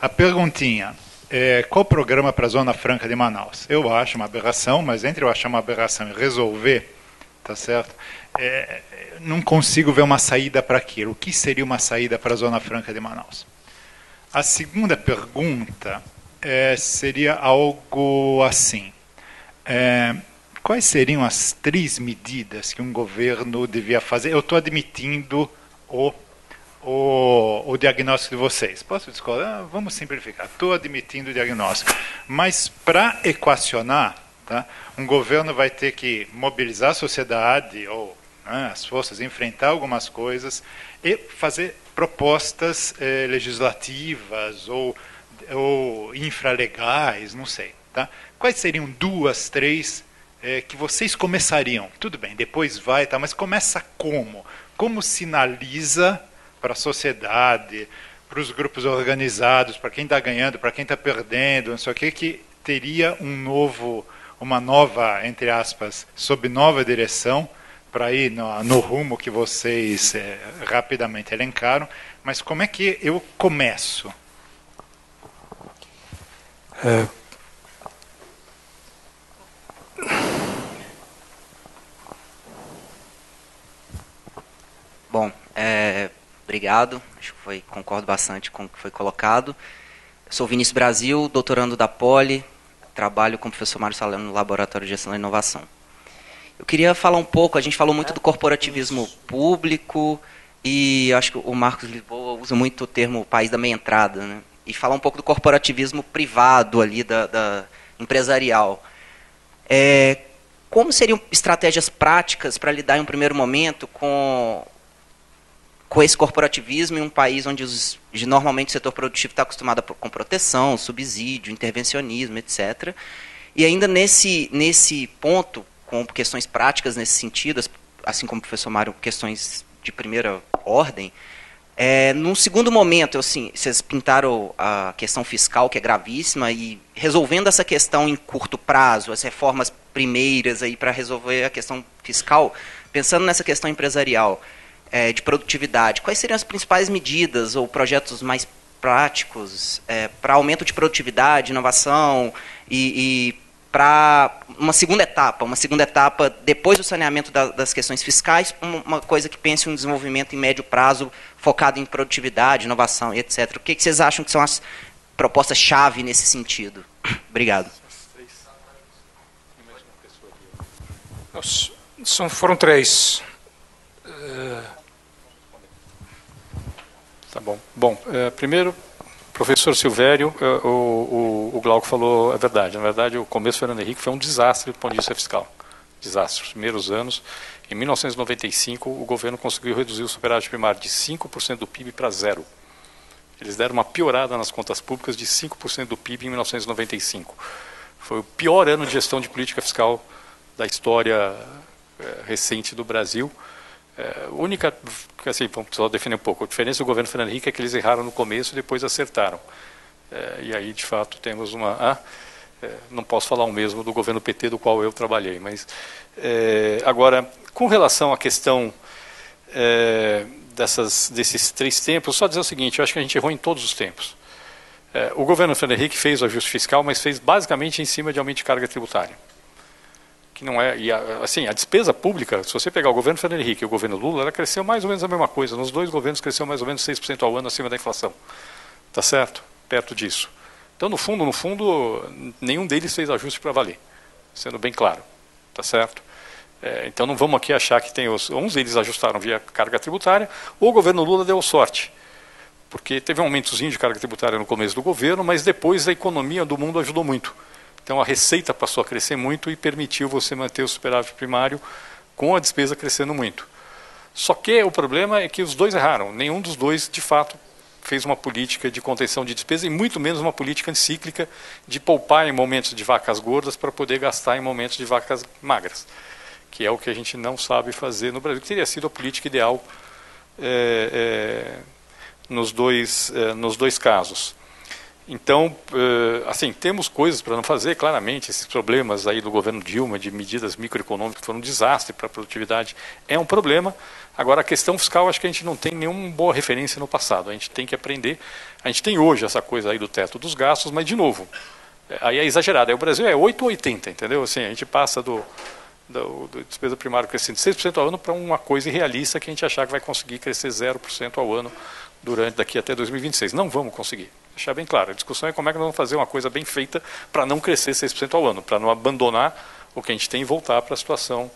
A perguntinha é: qual o programa para a Zona Franca de Manaus? Eu acho uma aberração, mas entre eu achar uma aberração e resolver, tá certo? Não consigo ver uma saída para aquilo. O que seria uma saída para a Zona Franca de Manaus? A segunda pergunta seria algo assim. Quais seriam as 3 medidas que um governo devia fazer? Eu estou admitindo o diagnóstico de vocês. Posso discordar? Vamos simplificar. Estou admitindo o diagnóstico. Mas para equacionar, tá, um governo vai ter que mobilizar a sociedade ou as forças, enfrentar algumas coisas e fazer propostas legislativas ou infralegais, não sei. Tá? Quais seriam 2, 3 que vocês começariam? Tudo bem, depois vai, tá, mas começa como? Como sinaliza para a sociedade, para os grupos organizados, para quem está ganhando, para quem está perdendo, não sei o que teria uma nova, entre aspas, sob nova direção, para ir no rumo que vocês rapidamente elencaram, mas como é que eu começo? Bom, obrigado, acho que concordo bastante com o que foi colocado. Eu sou Vinícius Brasil, doutorando da Poli, trabalho com o professor Mário Salerno no Laboratório de Gestão da Inovação. Eu queria falar um pouco, a gente falou muito do corporativismo público, e acho que o Marcos Lisboa usa muito o termo país da meia entrada, né? E falar um pouco do corporativismo privado ali, da empresarial. Como seriam estratégias práticas para lidar em um primeiro momento com esse corporativismo em um país onde normalmente o setor produtivo está acostumado com proteção, subsídio, intervencionismo, etc. E ainda nesse ponto, com questões práticas nesse sentido, assim como o professor Mário, questões de primeira ordem, num segundo momento, assim, vocês pintaram a questão fiscal, que é gravíssima, e resolvendo essa questão em curto prazo, as reformas primeiras aí para resolver a questão fiscal, pensando nessa questão empresarial, de produtividade, quais seriam as principais medidas ou projetos mais práticos para aumento de produtividade, inovação e para uma segunda etapa depois do saneamento das questões fiscais, uma coisa que pense um desenvolvimento em médio prazo focado em produtividade, inovação e etc. O que vocês acham que são as propostas-chave nesse sentido? Obrigado. Foram 3. Tá bom. Bom, primeiro, professor Silvério, o Glauco falou a verdade. Na verdade, o começo do Fernando Henrique foi um desastre do ponto de vista fiscal. Desastre. Os primeiros anos, em 1995, o governo conseguiu reduzir o superávit primário de 5% do PIB para 0%. Eles deram uma piorada nas contas públicas de 5% do PIB em 1995. Foi o pior ano de gestão de política fiscal da história recente do Brasil. Única, assim, vamos só definir um pouco, a diferença do governo Fernando Henrique é que eles erraram no começo e depois acertaram. E aí, de fato, temos não posso falar o mesmo do governo PT do qual eu trabalhei, mas agora, com relação à questão desses 3 tempos, só dizer o seguinte, eu acho que a gente errou em todos os tempos. O governo Fernando Henrique fez o ajuste fiscal, mas fez basicamente em cima de aumento de carga tributária. Que não assim, a despesa pública, se você pegar o governo Fernando Henrique e o governo Lula, ela cresceu mais ou menos a mesma coisa. Nos 2 governos cresceu mais ou menos 6% ao ano acima da inflação. Tá certo? Perto disso. Então, no fundo, nenhum deles fez ajuste para valer, sendo bem claro. Tá certo? Então, não vamos aqui achar que tem uns deles ajustaram via carga tributária, ou o governo Lula deu sorte, porque teve um aumentozinho de carga tributária no começo do governo, mas depois a economia do mundo ajudou muito. Então, a receita passou a crescer muito e permitiu você manter o superávit primário com a despesa crescendo muito. Só que o problema é que os 2 erraram. Nenhum dos 2, de fato, fez uma política de contenção de despesa e muito menos uma política cíclica de poupar em momentos de vacas gordas para poder gastar em momentos de vacas magras, que é o que a gente não sabe fazer no Brasil, que teria sido a política ideal nos dois casos. Então, assim, temos coisas para não fazer, claramente, esses problemas aí do governo Dilma, de medidas microeconômicas, foram um desastre para a produtividade, é um problema. Agora, a questão fiscal, acho que a gente não tem nenhuma boa referência no passado, a gente tem que aprender. A gente tem hoje essa coisa aí do teto dos gastos, mas, de novo, aí é exagerado. Aí o Brasil é 8 ou 80, entendeu? Assim, a gente passa do despesa primária crescendo 6% ao ano para uma coisa irrealista que a gente achar que vai conseguir crescer 0% ao ano daqui até 2026. Não vamos conseguir. Deixar bem claro, a discussão é como é que nós vamos fazer uma coisa bem feita para não crescer 6% ao ano, para não abandonar o que a gente tem e voltar para a situação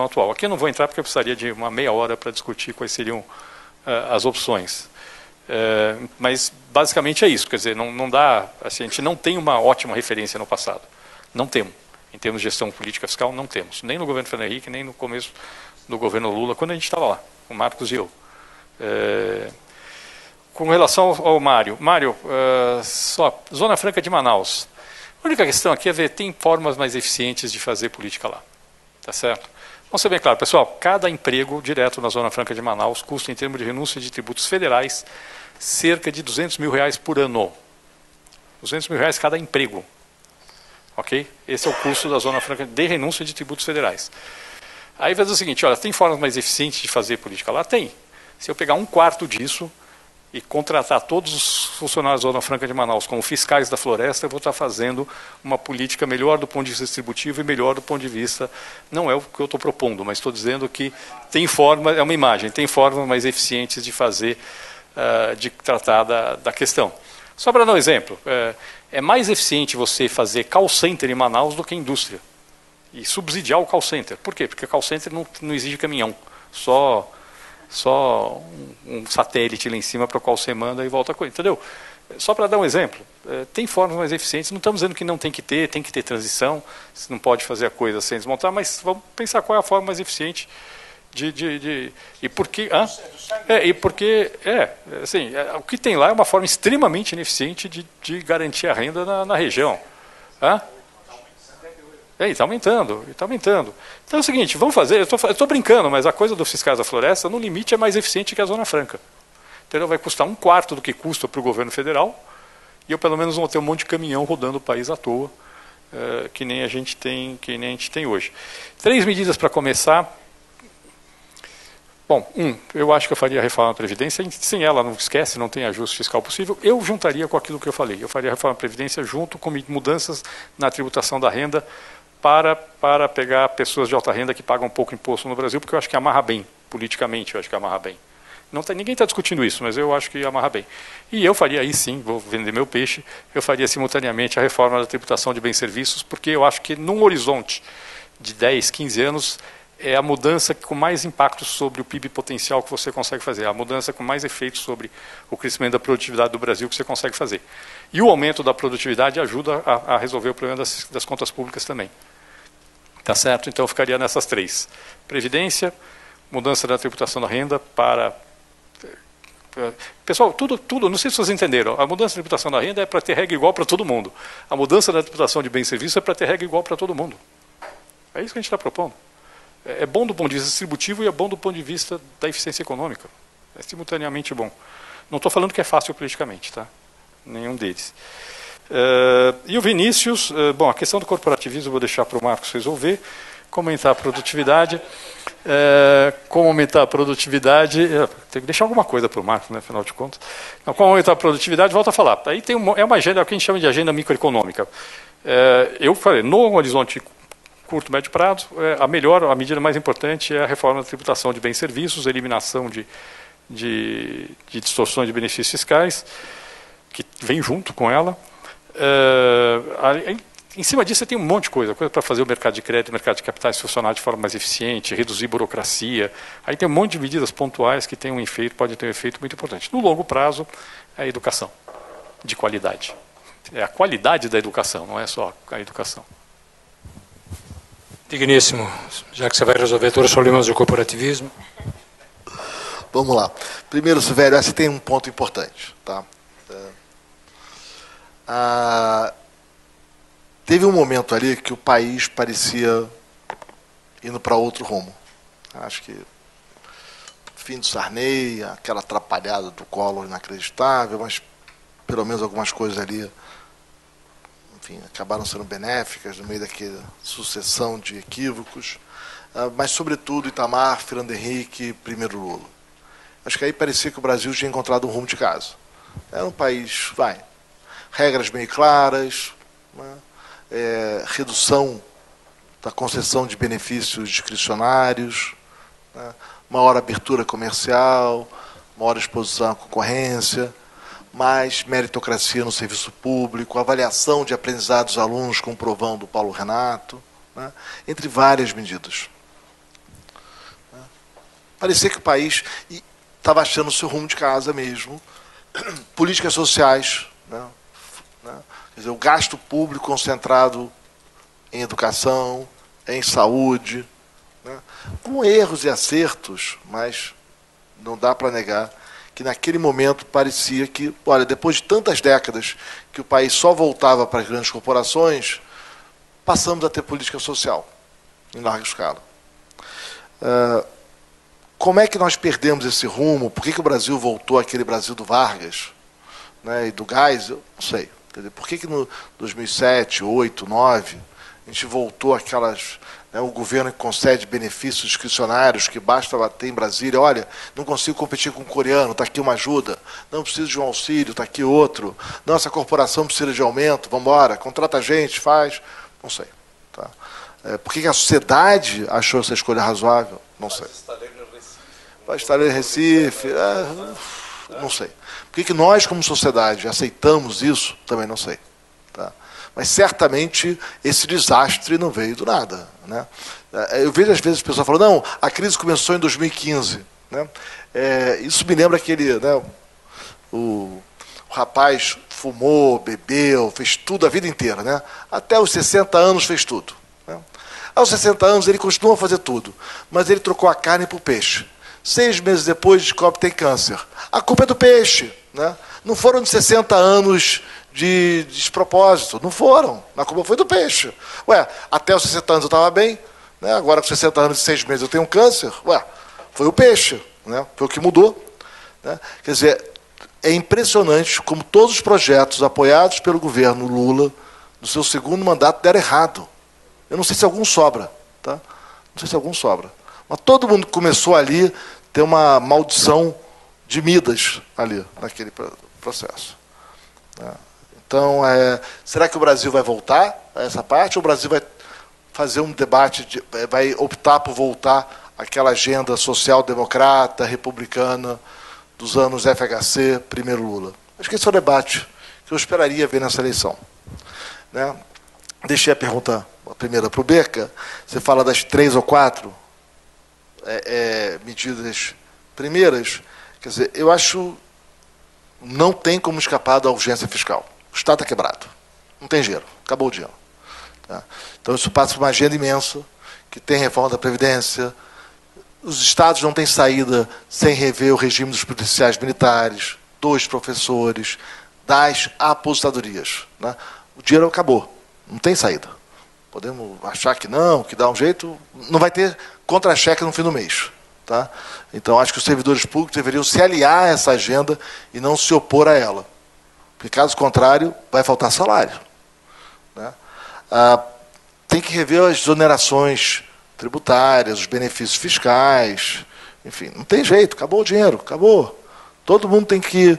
atual. Aqui eu não vou entrar porque eu precisaria de uma meia hora para discutir quais seriam as opções. Mas basicamente é isso, quer dizer, não dá, assim, a gente não tem uma ótima referência no passado. Não temos. Em termos de gestão política fiscal, não temos. Nem no governo Fernando Henrique, nem no começo do governo Lula, quando a gente estava lá, o Marcos e eu. Com relação ao Mário, só Zona Franca de Manaus. A única questão aqui é ver, tem formas mais eficientes de fazer política lá. Tá certo? Vamos ser bem claro, pessoal, cada emprego direto na Zona Franca de Manaus custa, em termos de renúncia de tributos federais, cerca de R$200 mil por ano. R$200 mil cada emprego. Ok? Esse é o custo da Zona Franca de renúncia de tributos federais. Aí vai dizer o seguinte, olha, tem formas mais eficientes de fazer política lá? Tem. Se eu pegar 1/4 disso e contratar todos os funcionários da Zona Franca de Manaus como fiscais da floresta, eu vou estar fazendo uma política melhor do ponto de vista distributivo e melhor do ponto de vista... Não é o que eu estou propondo, mas estou dizendo que tem forma, é uma imagem, tem formas mais eficientes de fazer, de tratar da questão. Só para dar um exemplo, é mais eficiente você fazer call center em Manaus do que indústria. E subsidiar o call center. Por quê? Porque call center não exige caminhão. Só um satélite lá em cima para o qual você manda e volta com ele. Entendeu? Só para dar um exemplo. Tem formas mais eficientes. Não estamos dizendo que não tem que ter transição. Você não pode fazer a coisa sem desmontar, mas vamos pensar qual é a forma mais eficiente e por que... assim, o que tem lá é uma forma extremamente ineficiente de garantir a renda na região. Está aumentando. Então é o seguinte, vamos fazer, eu estou brincando, mas a coisa dos fiscais da floresta, no limite, é mais eficiente que a Zona Franca. Então vai custar 1/4 do que custa para o governo federal, e eu pelo menos não vou ter um monte de caminhão rodando o país à toa, que nem a gente tem hoje. 3 medidas para começar. Bom, eu acho que eu faria a reforma da Previdência, sem ela, não esquece, não tem ajuste fiscal possível, eu juntaria com aquilo que eu falei, eu faria a reforma da Previdência junto com mudanças na tributação da renda para pegar pessoas de alta renda que pagam pouco imposto no Brasil, porque eu acho que amarra bem, politicamente eu acho que amarra bem. Ninguém está discutindo isso, mas eu acho que amarra bem. E eu faria aí sim, vou vender meu peixe, eu faria simultaneamente a reforma da tributação de bens e serviços, porque eu acho que num horizonte de 10, 15 anos, é a mudança com mais impacto sobre o PIB potencial que você consegue fazer, a mudança com mais efeito sobre o crescimento da produtividade do Brasil que você consegue fazer. E o aumento da produtividade ajuda a resolver o problema das contas públicas também. Tá certo? Então eu ficaria nessas 3. Previdência, mudança da tributação da renda para... Pessoal, tudo, não sei se vocês entenderam, a mudança da tributação da renda é para ter regra igual para todo mundo. A mudança da tributação de bens e serviços é para ter regra igual para todo mundo. É isso que a gente está propondo. É bom do ponto de vista distributivo e é bom do ponto de vista da eficiência econômica. É simultaneamente bom. Não estou falando que é fácil politicamente, tá? Nenhum deles. E o Vinícius, bom, a questão do corporativismo eu vou deixar para o Marcos resolver. Como aumentar a produtividade. Como aumentar a produtividade. Tem que deixar alguma coisa para o Marcos, né, afinal de contas. Não, como aumentar a produtividade, volto a falar. Aí tem é uma agenda, é o que a gente chama de agenda microeconômica. Eu falei, no horizonte curto, médio prazo, a medida mais importante é a reforma da tributação de bens e serviços, a eliminação de distorções de benefícios fiscais, que vem junto com ela. Em cima disso, você tem um monte de coisa para fazer o mercado de crédito, o mercado de capitais funcionar de forma mais eficiente, reduzir burocracia. Aí tem um monte de medidas pontuais que tem podem ter um efeito muito importante. No longo prazo, é a educação de qualidade. É a qualidade da educação, não é só a educação. Digníssimo, já que você vai resolver todos os problemas do corporativismo. vamos lá. Primeiro, Silvério, esse tem um ponto importante. Tá? Teve um momento ali que o país parecia indo para outro rumo. Acho que fim do Sarney, aquela atrapalhada do Collor inacreditável, mas pelo menos algumas coisas ali, enfim, acabaram sendo benéficas no meio daquela sucessão de equívocos. Mas, sobretudo, Itamar, Fernando Henrique, primeiro Lula. Acho que aí parecia que o Brasil tinha encontrado um rumo de casa. Era um país, regras meio claras, né? Redução da concessão de benefícios discricionários, né? Maior abertura comercial, maior exposição à concorrência, mais meritocracia no serviço público, avaliação de aprendizado dos alunos com o provão do Paulo Renato, né? Entre várias medidas. Parecia que o país estava achando o seu rumo de casa mesmo. Políticas sociais, né? Quer dizer, o gasto público concentrado em educação, em saúde, né? Com erros e acertos, mas não dá para negar que naquele momento parecia que, olha, depois de tantas décadas que o país só voltava para as grandes corporações, passamos a ter política social em larga escala. Como é que nós perdemos esse rumo? Por que o Brasil voltou àquele Brasil do Vargas, né, e do Geisel? Eu não sei. Quer dizer, por que no 2007, 2008, 2009, a gente voltou àquelas... Né, o governo que concede benefícios discricionários, que basta bater em Brasília, olha, não consigo competir com o coreano, está aqui uma ajuda, não preciso de um auxílio, está aqui outro, não, essa corporação precisa de aumento, vamos embora, contrata gente, faz... Não sei. Tá? Por que a sociedade achou essa escolha razoável? Não sei. Vai estar em Recife, não sei. Por que nós, como sociedade, aceitamos isso? Também não sei. Tá? Mas certamente esse desastre não veio do nada. Né? Eu vejo às vezes as pessoas falando, não, a crise começou em 2015. Né? Isso me lembra aquele... Né, o rapaz fumou, bebeu, fez tudo a vida inteira. Né? Até os 60 anos fez tudo. Né? Aos 60 anos ele continua a fazer tudo, mas ele trocou a carne por peixe. 6 meses depois descobre que tem câncer. A culpa é do peixe. Né? Não foram de 60 anos de despropósito. Não foram. A culpa foi do peixe. Até os 60 anos eu estava bem, né? Agora com 60 anos e 6 meses eu tenho um câncer. Foi o peixe. Né? Foi o que mudou. Né? Quer dizer, é impressionante como todos os projetos apoiados pelo governo Lula, no seu segundo mandato, deram errado. Eu não sei se algum sobra. Tá? Não sei se algum sobra. Mas todo mundo começou ali ter uma maldição de Midas ali, naquele processo. Então, será que o Brasil vai voltar a essa parte, ou o Brasil vai fazer um debate, vai optar por voltar àquela agenda social-democrata, republicana, dos anos FHC, primeiro Lula? Acho que esse é o debate que eu esperaria ver nessa eleição. Né? Deixei a pergunta primeira para o Beca. Você fala das 3 ou 4 medidas primeiras. Quer dizer, eu acho não tem como escapar da urgência fiscal. O Estado está quebrado. Não tem dinheiro. Acabou o dinheiro. Tá? Então isso passa por uma agenda imensa, que tem reforma da Previdência. Os Estados não têm saída sem rever o regime dos policiais militares, dos professores, das aposentadorias. Né? O dinheiro acabou. Não tem saída. Podemos achar que não, que dá um jeito. Não vai ter contra-cheque no fim do mês. Tá? Então, acho que os servidores públicos deveriam se aliar a essa agenda e não se opor a ela. Porque, caso contrário, vai faltar salário. Né? Tem que rever as exonerações tributárias, os benefícios fiscais. Enfim, não tem jeito, acabou o dinheiro, acabou. Todo mundo tem que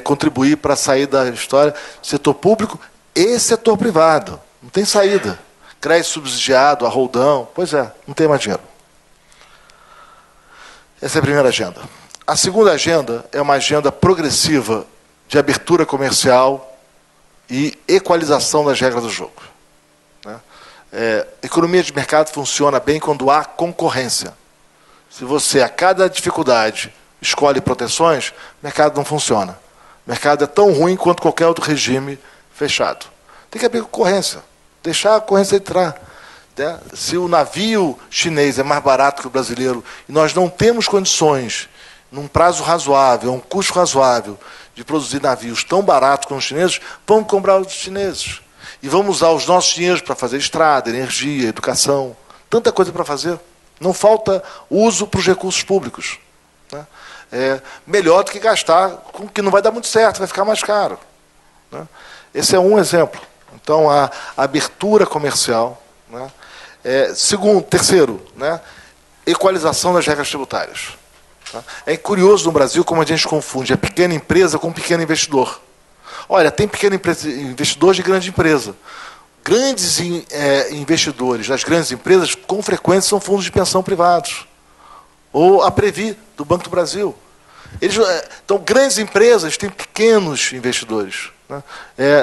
contribuir para sair da história. Setor público e setor privado. Não tem saída. Crédito subsidiado, arroldão. Pois é, não tem mais dinheiro. Essa é a primeira agenda. A segunda agenda é uma agenda progressiva de abertura comercial e equalização das regras do jogo. Né? Economia de mercado funciona bem quando há concorrência. Se você, a cada dificuldade, escolhe proteções, o mercado não funciona. O mercado é tão ruim quanto qualquer outro regime fechado. Tem que haver concorrência. Deixar a concorrência entrar. Se o navio chinês é mais barato que o brasileiro e nós não temos condições num prazo razoável, a um custo razoável, de produzir navios tão baratos como os chineses, vamos comprar os chineses. E vamos usar os nossos dinheiros para fazer estrada, energia, educação, tanta coisa para fazer. Não falta uso para os recursos públicos. Né? É melhor do que gastar com o que não vai dar muito certo, vai ficar mais caro. Né? Esse é um exemplo. Então, a abertura comercial. Né? Terceiro, né? Equalização das regras tributárias. Tá? É curioso no Brasil como a gente confunde a pequena empresa com o pequeno investidor. Olha, tem pequeno investidor de grande empresa. Grandes investidores das grandes empresas, com frequência, são fundos de pensão privados. Ou a Previ, do Banco do Brasil. Então, grandes empresas têm pequenos investidores. Né?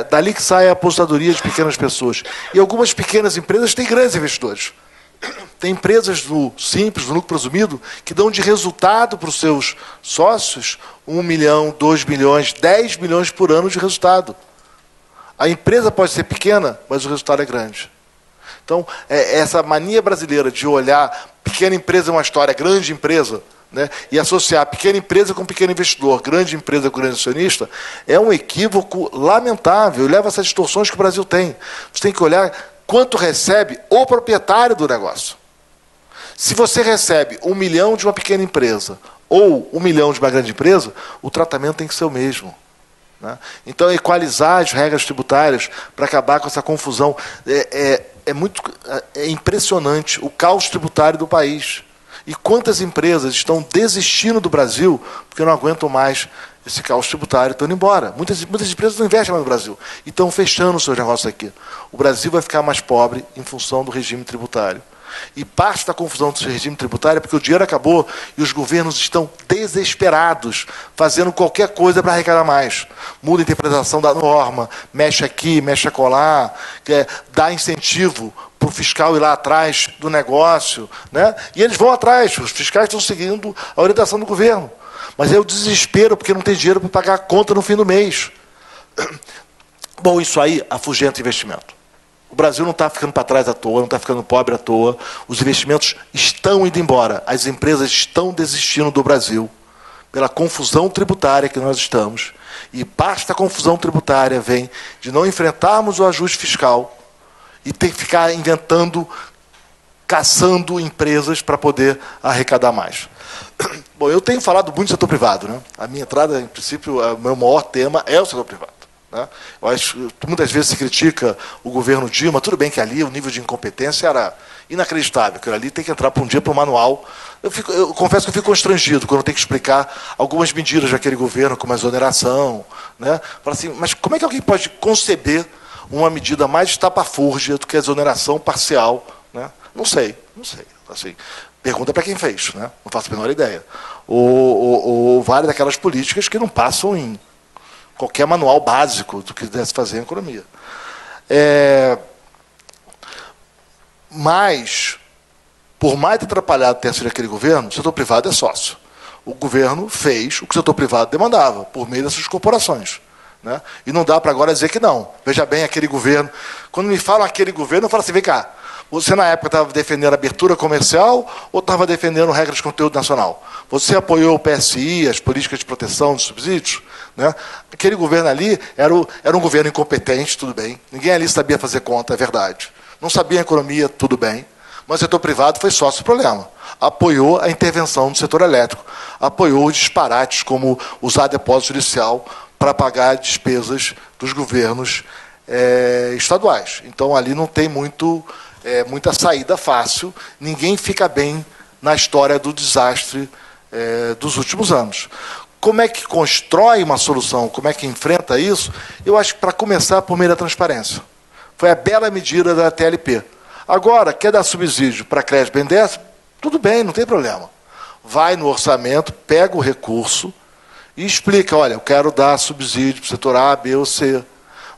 Dali que sai a aposentadoria de pequenas pessoas. E algumas pequenas empresas têm grandes investidores. Tem empresas do simples, do lucro presumido, que dão de resultado para os seus sócios 1 milhão, 2 milhões, 10 milhões por ano de resultado. A empresa pode ser pequena, mas o resultado é grande. Então, essa mania brasileira de olhar pequena empresa é uma história, grande empresa, né, e associar pequena empresa com pequeno investidor, grande empresa com grande acionista, é um equívoco lamentável, leva a essas distorções que o Brasil tem. Você tem que olhar quanto recebe o proprietário do negócio. Se você recebe 1 milhão de uma pequena empresa ou 1 milhão de uma grande empresa, o tratamento tem que ser o mesmo. Né? Então, equalizar as regras tributárias para acabar com essa confusão. É impressionante o caos tributário do país. E quantas empresas estão desistindo do Brasil porque não aguentam mais esse caos tributário, estão indo embora. Muitas empresas não investem mais no Brasil e estão fechando os seus negócios aqui. O Brasil vai ficar mais pobre em função do regime tributário. E parte da confusão do regime tributário é porque o dinheiro acabou e os governos estão desesperados, fazendo qualquer coisa para arrecadar mais. Muda a interpretação da norma, mexe aqui, mexe acolá, dá incentivo para o fiscal ir lá atrás do negócio. Né? E eles vão atrás, os fiscais estão seguindo a orientação do governo. Mas é o desespero, porque não tem dinheiro para pagar a conta no fim do mês. Bom, isso aí afugenta investimento. O Brasil não está ficando para trás à toa, não está ficando pobre à toa. Os investimentos estão indo embora. As empresas estão desistindo do Brasil pela confusão tributária que nós estamos. E parte da confusão tributária vem de não enfrentarmos o ajuste fiscal e ter que ficar inventando, caçando empresas para poder arrecadar mais. Bom, eu tenho falado muito do setor privado. Né? A minha entrada, em princípio, o meu maior tema é o setor privado. Né? Eu acho que muitas vezes se critica o governo Dilma, tudo bem que ali o nível de incompetência era inacreditável, que ali tem que entrar por um dia para o manual. Eu confesso que eu fico constrangido quando eu tenho que explicar algumas medidas daquele governo, como a exoneração. Né? Falo assim, mas como é que alguém pode conceber uma medida mais estapafúrdia do que a exoneração parcial? Né? Não sei. Assim, pergunta para quem fez, né? Não faço a menor ideia. Ou várias daquelas políticas que não passam em qualquer manual básico do que deve se fazer em economia. Mas, por mais atrapalhado tenha sido aquele governo, o setor privado é sócio. O governo fez o que o setor privado demandava, por meio dessas corporações. Né? E não dá para agora dizer que não. Veja bem, aquele governo... Quando me falam aquele governo, eu falo assim, vem cá, você na época estava defendendo a abertura comercial ou estava defendendo regras de conteúdo nacional? Você apoiou o PSI, as políticas de proteção dos subsídios? Né? Aquele governo ali era um governo incompetente, tudo bem. Ninguém ali sabia fazer conta, é verdade. Não sabia a economia, tudo bem. Mas o setor privado foi sócio do problema. Apoiou a intervenção do setor elétrico. Apoiou os disparates, como usar depósito judicial para pagar despesas dos governos estaduais. Então, ali não tem muita saída fácil. Ninguém fica bem na história do desastre dos últimos anos. Como é que constrói uma solução? Como é que enfrenta isso? Eu acho que, para começar, por meio da transparência. Foi a bela medida da TLP. Agora, quer dar subsídio para crédito BNDES? Tudo bem, não tem problema. Vai no orçamento, pega o recurso e explica, olha, eu quero dar subsídio para o setor A, B ou C.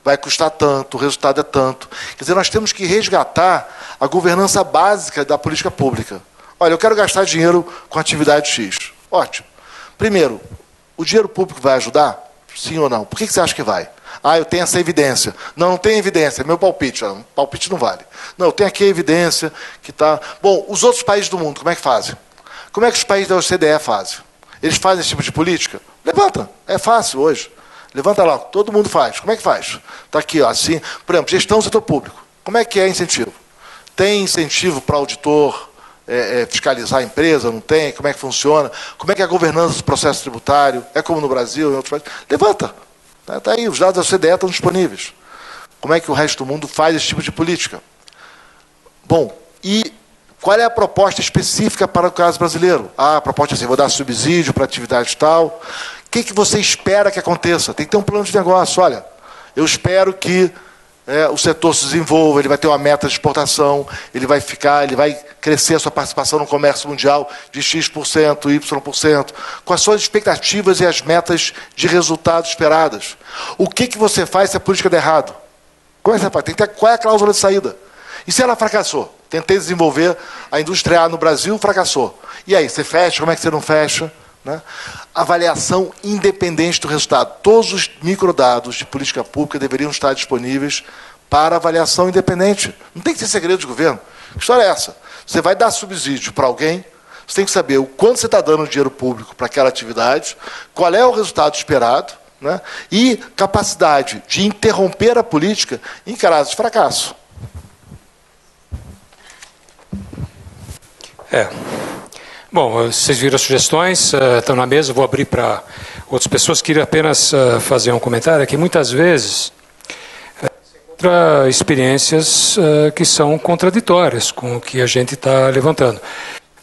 Vai custar tanto, o resultado é tanto. Quer dizer, nós temos que resgatar a governança básica da política pública. Olha, eu quero gastar dinheiro com atividade X. Ótimo. Primeiro, o dinheiro público vai ajudar? Sim ou não? Por que você acha que vai? Eu tenho essa evidência. Não tem evidência, é meu palpite. Palpite não vale. Não, eu tenho aqui a evidência que está... Bom, os outros países do mundo, como é que fazem? Como é que os países da OCDE fazem? Eles fazem esse tipo de política? Levanta, é fácil hoje. Levanta lá, todo mundo faz. Como é que faz? Está aqui, ó, assim. Por exemplo, gestão do setor público. Como é que é incentivo? Tem incentivo para auditor fiscalizar a empresa? Não tem? Como é que funciona? Como é que é a governança do processo tributário? É como no Brasil, em outros países? Levanta. Está aí, os dados da OCDE estão disponíveis. Como é que o resto do mundo faz esse tipo de política? Bom, e qual é a proposta específica para o caso brasileiro? Ah, a proposta é assim, vou dar subsídio para atividade tal. O que você espera que aconteça? Tem que ter um plano de negócio. Olha, eu espero que o setor se desenvolva, ele vai ter uma meta de exportação, ele vai crescer a sua participação no comércio mundial de X%, Y%. Quais são as expectativas e as metas de resultado esperadas? O que você faz se a política der errado? Como é que você faz? Tem que ter, qual é a cláusula de saída? E se ela fracassou? Tentei desenvolver a indústria A no Brasil, fracassou. E aí, você fecha? Como é que você não fecha? Né? Avaliação independente do resultado. Todos os microdados de política pública deveriam estar disponíveis para avaliação independente. Não tem que ser segredo de governo. Que história é essa? Você vai dar subsídio para alguém, você tem que saber o quanto você está dando dinheiro público para aquela atividade, qual é o resultado esperado, né? E capacidade de interromper a política em caso de fracasso. Bom, vocês viram as sugestões, estão na mesa, vou abrir para outras pessoas. Queria apenas fazer um comentário, que muitas vezes encontra experiências que são contraditórias com o que a gente está levantando.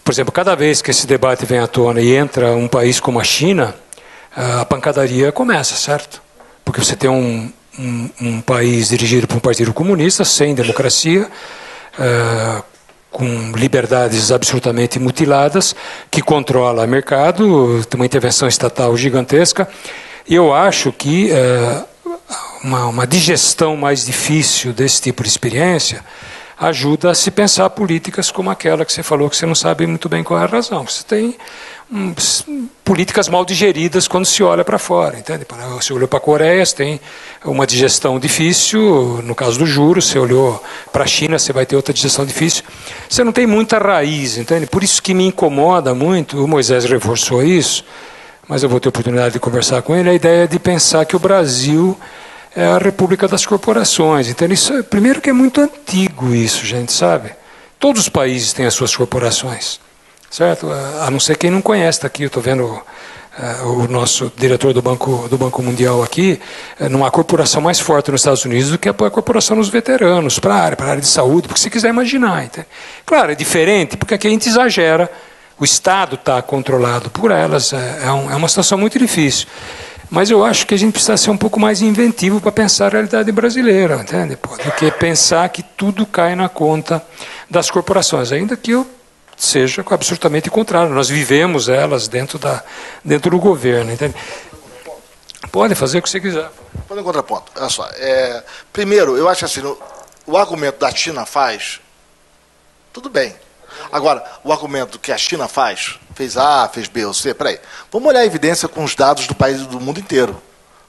Por exemplo, cada vez que esse debate vem à tona e entra um país como a China, a pancadaria começa, certo? Porque você tem um país dirigido por um partido comunista, sem democracia, com liberdades absolutamente mutiladas, que controla o mercado, tem uma intervenção estatal gigantesca. E eu acho que uma digestão mais difícil desse tipo de experiência ajuda a se pensar políticas como aquela que você falou, que você não sabe muito bem qual é a razão. Você tem políticas mal digeridas quando se olha para fora, entende? Você olhou para a Coreia, você tem uma digestão difícil, no caso do juros, você olhou para a China, você vai ter outra digestão difícil. Você não tem muita raiz, entende? Por isso que me incomoda muito, o Moisés reforçou isso, mas eu vou ter oportunidade de conversar com ele, a ideia de pensar que o Brasil é a república das corporações. Então, isso, primeiro que é muito antigo isso, gente, sabe? Todos os países têm as suas corporações, certo? A não ser quem não conhece, está aqui, eu estou vendo o nosso diretor do Banco Mundial aqui, não há corporação mais forte nos Estados Unidos do que a corporação dos veteranos, para a área de saúde, porque se quiser imaginar. Entende? Claro, é diferente, porque aqui a gente exagera, o Estado está controlado por elas, é uma situação muito difícil. Mas eu acho que a gente precisa ser um pouco mais inventivo para pensar a realidade brasileira, entende? Do que pensar que tudo cai na conta das corporações, ainda que eu seja absolutamente contrário. Nós vivemos elas dentro do governo, entende? Pode fazer o que você quiser. Pode contraponto. Olha só. Primeiro, eu acho assim, o argumento da China faz, tudo bem. Agora, o argumento que a China fez A, fez B ou C, peraí. Vamos olhar a evidência com os dados do país do mundo inteiro.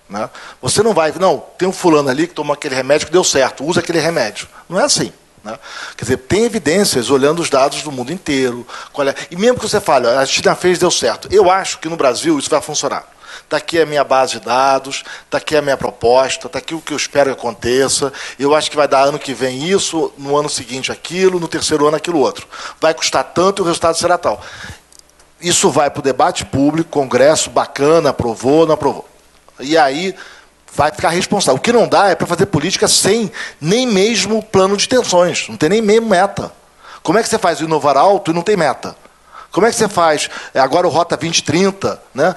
Né? Você não vai, não, tem um fulano ali que tomou aquele remédio que deu certo, usa aquele remédio. Não é assim. Né? Quer dizer, tem evidências olhando os dados do mundo inteiro. E mesmo que você fale, a China fez, deu certo. Eu acho que no Brasil isso vai funcionar. Está aqui a minha base de dados, está aqui a minha proposta, está aqui o que eu espero que aconteça. Eu acho que vai dar ano que vem isso, no ano seguinte aquilo, no terceiro ano aquilo outro. Vai custar tanto e o resultado será tal. Isso vai para o debate público, Congresso, bacana, aprovou, não aprovou. E aí vai ficar responsável. O que não dá é para fazer política sem nem mesmo plano de intenções, não tem nem mesmo meta. Como é que você faz o Inovar Alto e não tem meta? Como é que você faz agora o Rota 2030, né?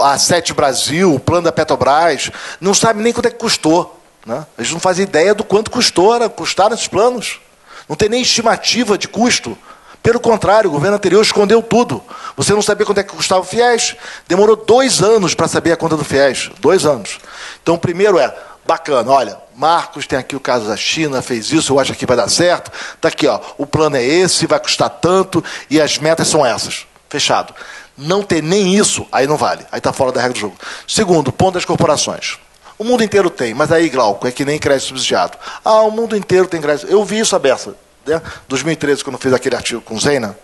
A Sete Brasil, o plano da Petrobras, não sabe nem quanto é que custou. Né? Eles não fazem ideia do quanto custaram esses planos. Não tem nem estimativa de custo. Pelo contrário, o governo anterior escondeu tudo. Você não sabia quanto é que custava o FIES. Demorou 2 anos para saber a conta do FIES. 2 anos. Então, o primeiro bacana, olha, Marcos tem aqui o caso da China, fez isso, eu acho que vai dar certo. Está aqui, ó, o plano é esse, vai custar tanto e as metas são essas. Fechado. Não ter nem isso, aí não vale. Aí está fora da regra do jogo. Segundo, ponto das corporações. O mundo inteiro tem, mas aí, Glauco, é que nem crédito subsidiado. O mundo inteiro tem crédito. Eu vi isso a beça. Né? 2013, quando fiz aquele artigo com Zeina,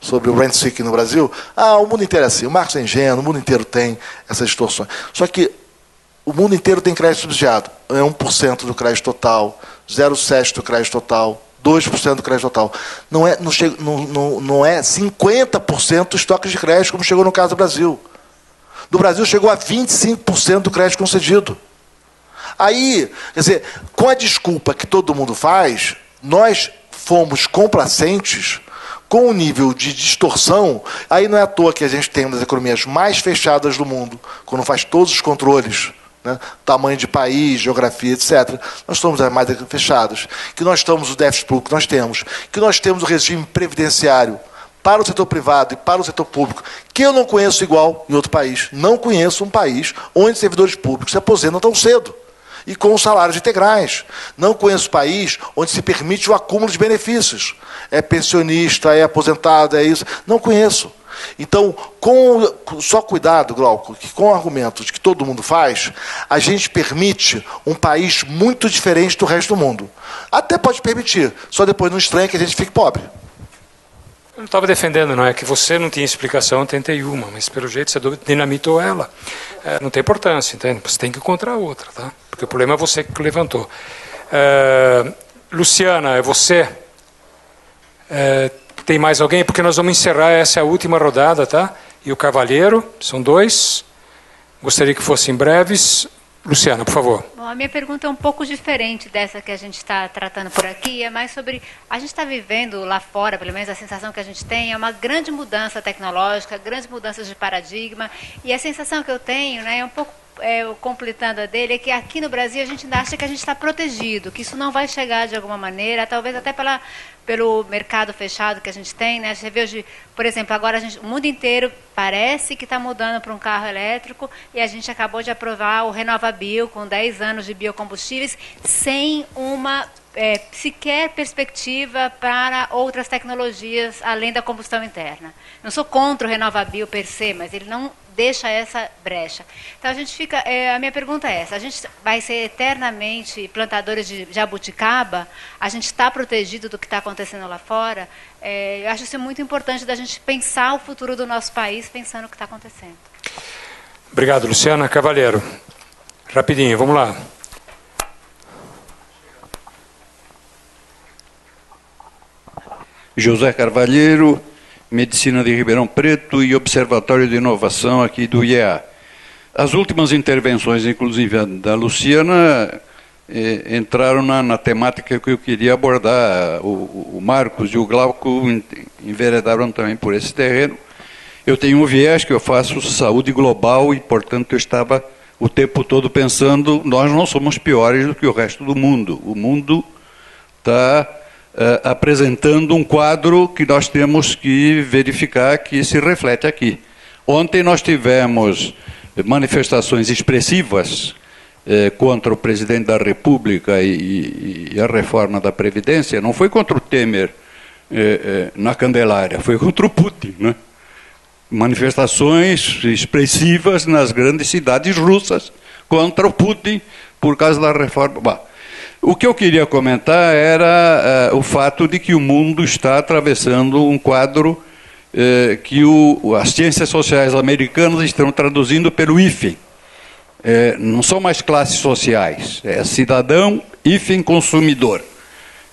sobre o rent seeking no Brasil. O mundo inteiro é assim, o Marx é ingênuo, o mundo inteiro tem essas distorções. Só que o mundo inteiro tem crédito subsidiado. É 1% do crédito total, 0,7% do crédito total, 2% do crédito total. Não é 50% do estoque de crédito, como chegou no caso do Brasil. Do Brasil chegou a 25% do crédito concedido. Aí, quer dizer, com a desculpa que todo mundo faz, nós fomos complacentes com o nível de distorção. Aí não é à toa que a gente tem uma das economias mais fechadas do mundo, quando faz todos os controles, né, tamanho de país, geografia, etc. Nós estamos mais fechados, que nós estamos o déficit público que nós temos o regime previdenciário para o setor privado e para o setor público, que eu não conheço igual em outro país. Não conheço um país onde servidores públicos se aposentam tão cedo e com salários integrais. Não conheço país onde se permite o acúmulo de benefícios. É pensionista, é aposentado, é isso. Não conheço. Então, só cuidado, Glauco, que com argumentos que todo mundo faz, a gente permite um país muito diferente do resto do mundo. Até pode permitir, só depois não estranha que a gente fique pobre. Eu não estava defendendo, não é que você não tinha explicação, eu tentei uma, mas pelo jeito você dinamitou ela. Não tem importância, entende? Você tem que encontrar outra, tá? Porque o problema é você que levantou. Luciana, é você? Tem mais alguém? Porque nós vamos encerrar, essa é a última rodada, tá? E o Cavalheiro, são 2. Gostaria que fossem breves. Luciana, por favor. Bom, a minha pergunta é um pouco diferente dessa que a gente está tratando por aqui, é mais sobre... A gente está vivendo lá fora, pelo menos a sensação que a gente tem, é uma grande mudança tecnológica, grandes mudanças de paradigma, e a sensação que eu tenho, né, é um pouco completando a dele, é que aqui no Brasil a gente ainda acha que a gente está protegido, que isso não vai chegar de alguma maneira, talvez até pelo mercado fechado que a gente tem, né? Você vê hoje, por exemplo, agora o mundo inteiro parece que está mudando para um carro elétrico e a gente acabou de aprovar o RenovaBio com 10 anos de biocombustíveis sem uma sequer perspectiva para outras tecnologias além da combustão interna. Não sou contra o RenovaBio per se, mas ele não deixa essa brecha. Então a gente fica, a minha pergunta é essa: a gente vai ser eternamente plantadores de jabuticaba? A gente está protegido do que está acontecendo lá fora? Eu acho isso muito importante, da gente pensar o futuro do nosso país pensando o que está acontecendo. Obrigado, Luciana. Cavalheiro, rapidinho, vamos lá. José Carvalheiro, Medicina de Ribeirão Preto e Observatório de Inovação aqui do IEA. As últimas intervenções, inclusive a da Luciana, entraram na temática que eu queria abordar. O Marcos e o Glauco enveredaram também por esse terreno. Eu tenho um viés que eu faço saúde global e, portanto, eu estava o tempo todo pensando, nós não somos piores do que o resto do mundo. O mundo está apresentando um quadro que nós temos que verificar que se reflete aqui. Ontem nós tivemos manifestações expressivas contra o presidente da República e a reforma da Previdência. Não foi contra o Temer na Candelária, foi contra o Putin, né? Manifestações expressivas nas grandes cidades russas contra o Putin por causa da reforma. Bah, o que eu queria comentar era o fato de que o mundo está atravessando um quadro que as ciências sociais americanas estão traduzindo pelo hífen. Não são mais classes sociais, é cidadão, hífen, consumidor.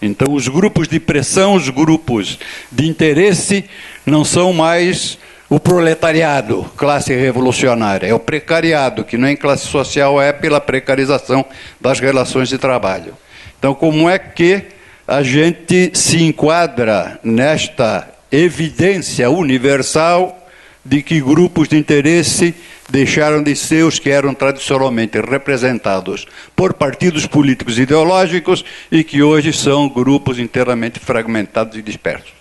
Então, os grupos de pressão, os grupos de interesse não são mais o proletariado, classe revolucionária, é o precariado, que nem classe social é pela precarização das relações de trabalho. Então, como é que a gente se enquadra nesta evidência universal de que grupos de interesse deixaram de ser os que eram tradicionalmente representados por partidos políticos ideológicos e que hoje são grupos inteiramente fragmentados e dispersos?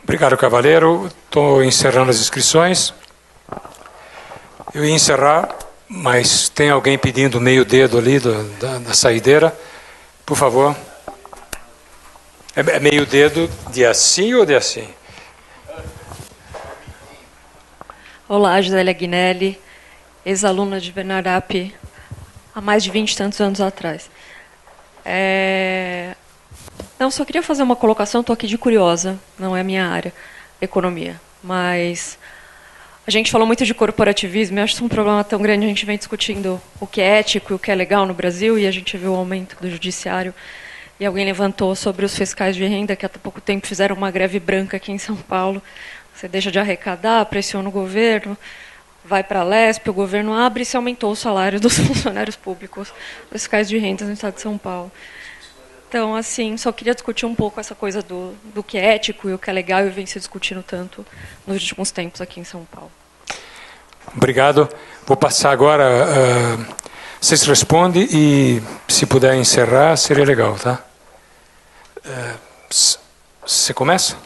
Obrigado, Cavalheiro. Estou encerrando as inscrições. Eu ia encerrar, mas tem alguém pedindo meio dedo ali da saideira. Por favor. É meio dedo de assim ou de assim? Olá, Gisele Agnelli, ex-aluna de Bernarap há mais de 20 e tantos anos atrás. Não, só queria fazer uma colocação, estou aqui de curiosa, não é a minha área. economia. Mas a gente falou muito de corporativismo, eu acho isso um problema tão grande, a gente vem discutindo o que é ético e o que é legal no Brasil, e a gente viu o aumento do judiciário, e alguém levantou sobre os fiscais de renda, que há pouco tempo fizeram uma greve branca aqui em São Paulo. Você deixa de arrecadar, pressiona o governo, vai para a Lesp, o governo abre e se aumentou o salário dos funcionários públicos, dos fiscais de renda no estado de São Paulo. Então, assim, só queria discutir um pouco essa coisa do que é ético e o que é legal, e vem se discutindo tanto nos últimos tempos aqui em São Paulo. Obrigado. Vou passar agora. Vocês respondem e, se puder encerrar, seria legal, tá? Você começa?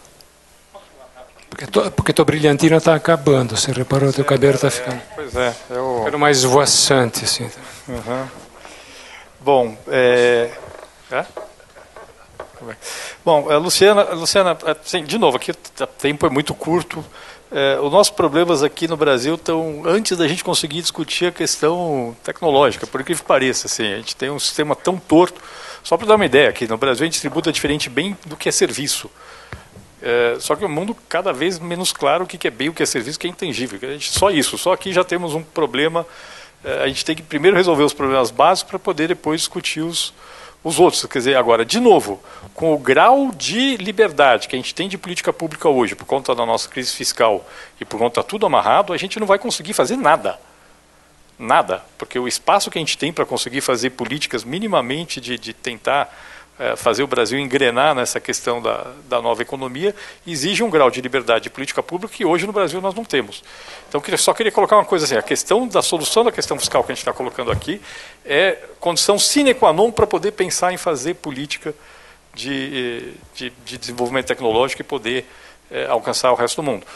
Porque tua brilhantina está acabando. Você reparou, teu cabelo está ficando. Pois é. Quero mais esvoaçante, assim. Uhum. Bom, Bom, Luciana, assim, de novo, aqui o tempo é muito curto. Os nossos problemas aqui no Brasil estão antes da gente conseguir discutir a questão tecnológica, por incrível que pareça. Assim, a gente tem um sistema tão torto. Só para dar uma ideia, aqui no Brasil a gente tributa diferente bem do que é serviço. Só que o mundo cada vez menos claro o que é bem, o que é serviço, o que é intangível. Só isso, só aqui já temos um problema. A gente tem que primeiro resolver os problemas básicos para poder depois discutir os outros. Quer dizer, agora, de novo, com o grau de liberdade que a gente tem de política pública hoje, por conta da nossa crise fiscal e por conta de tudo amarrado, a gente não vai conseguir fazer nada. Nada. Porque o espaço que a gente tem para conseguir fazer políticas minimamente de tentar fazer o Brasil engrenar nessa questão da nova economia exige um grau de liberdade de política pública que hoje no Brasil nós não temos. Então, só queria colocar uma coisa assim, a questão da solução da questão fiscal que a gente está colocando aqui é condição sine qua non para poder pensar em fazer política de desenvolvimento tecnológico e poder alcançar o resto do mundo.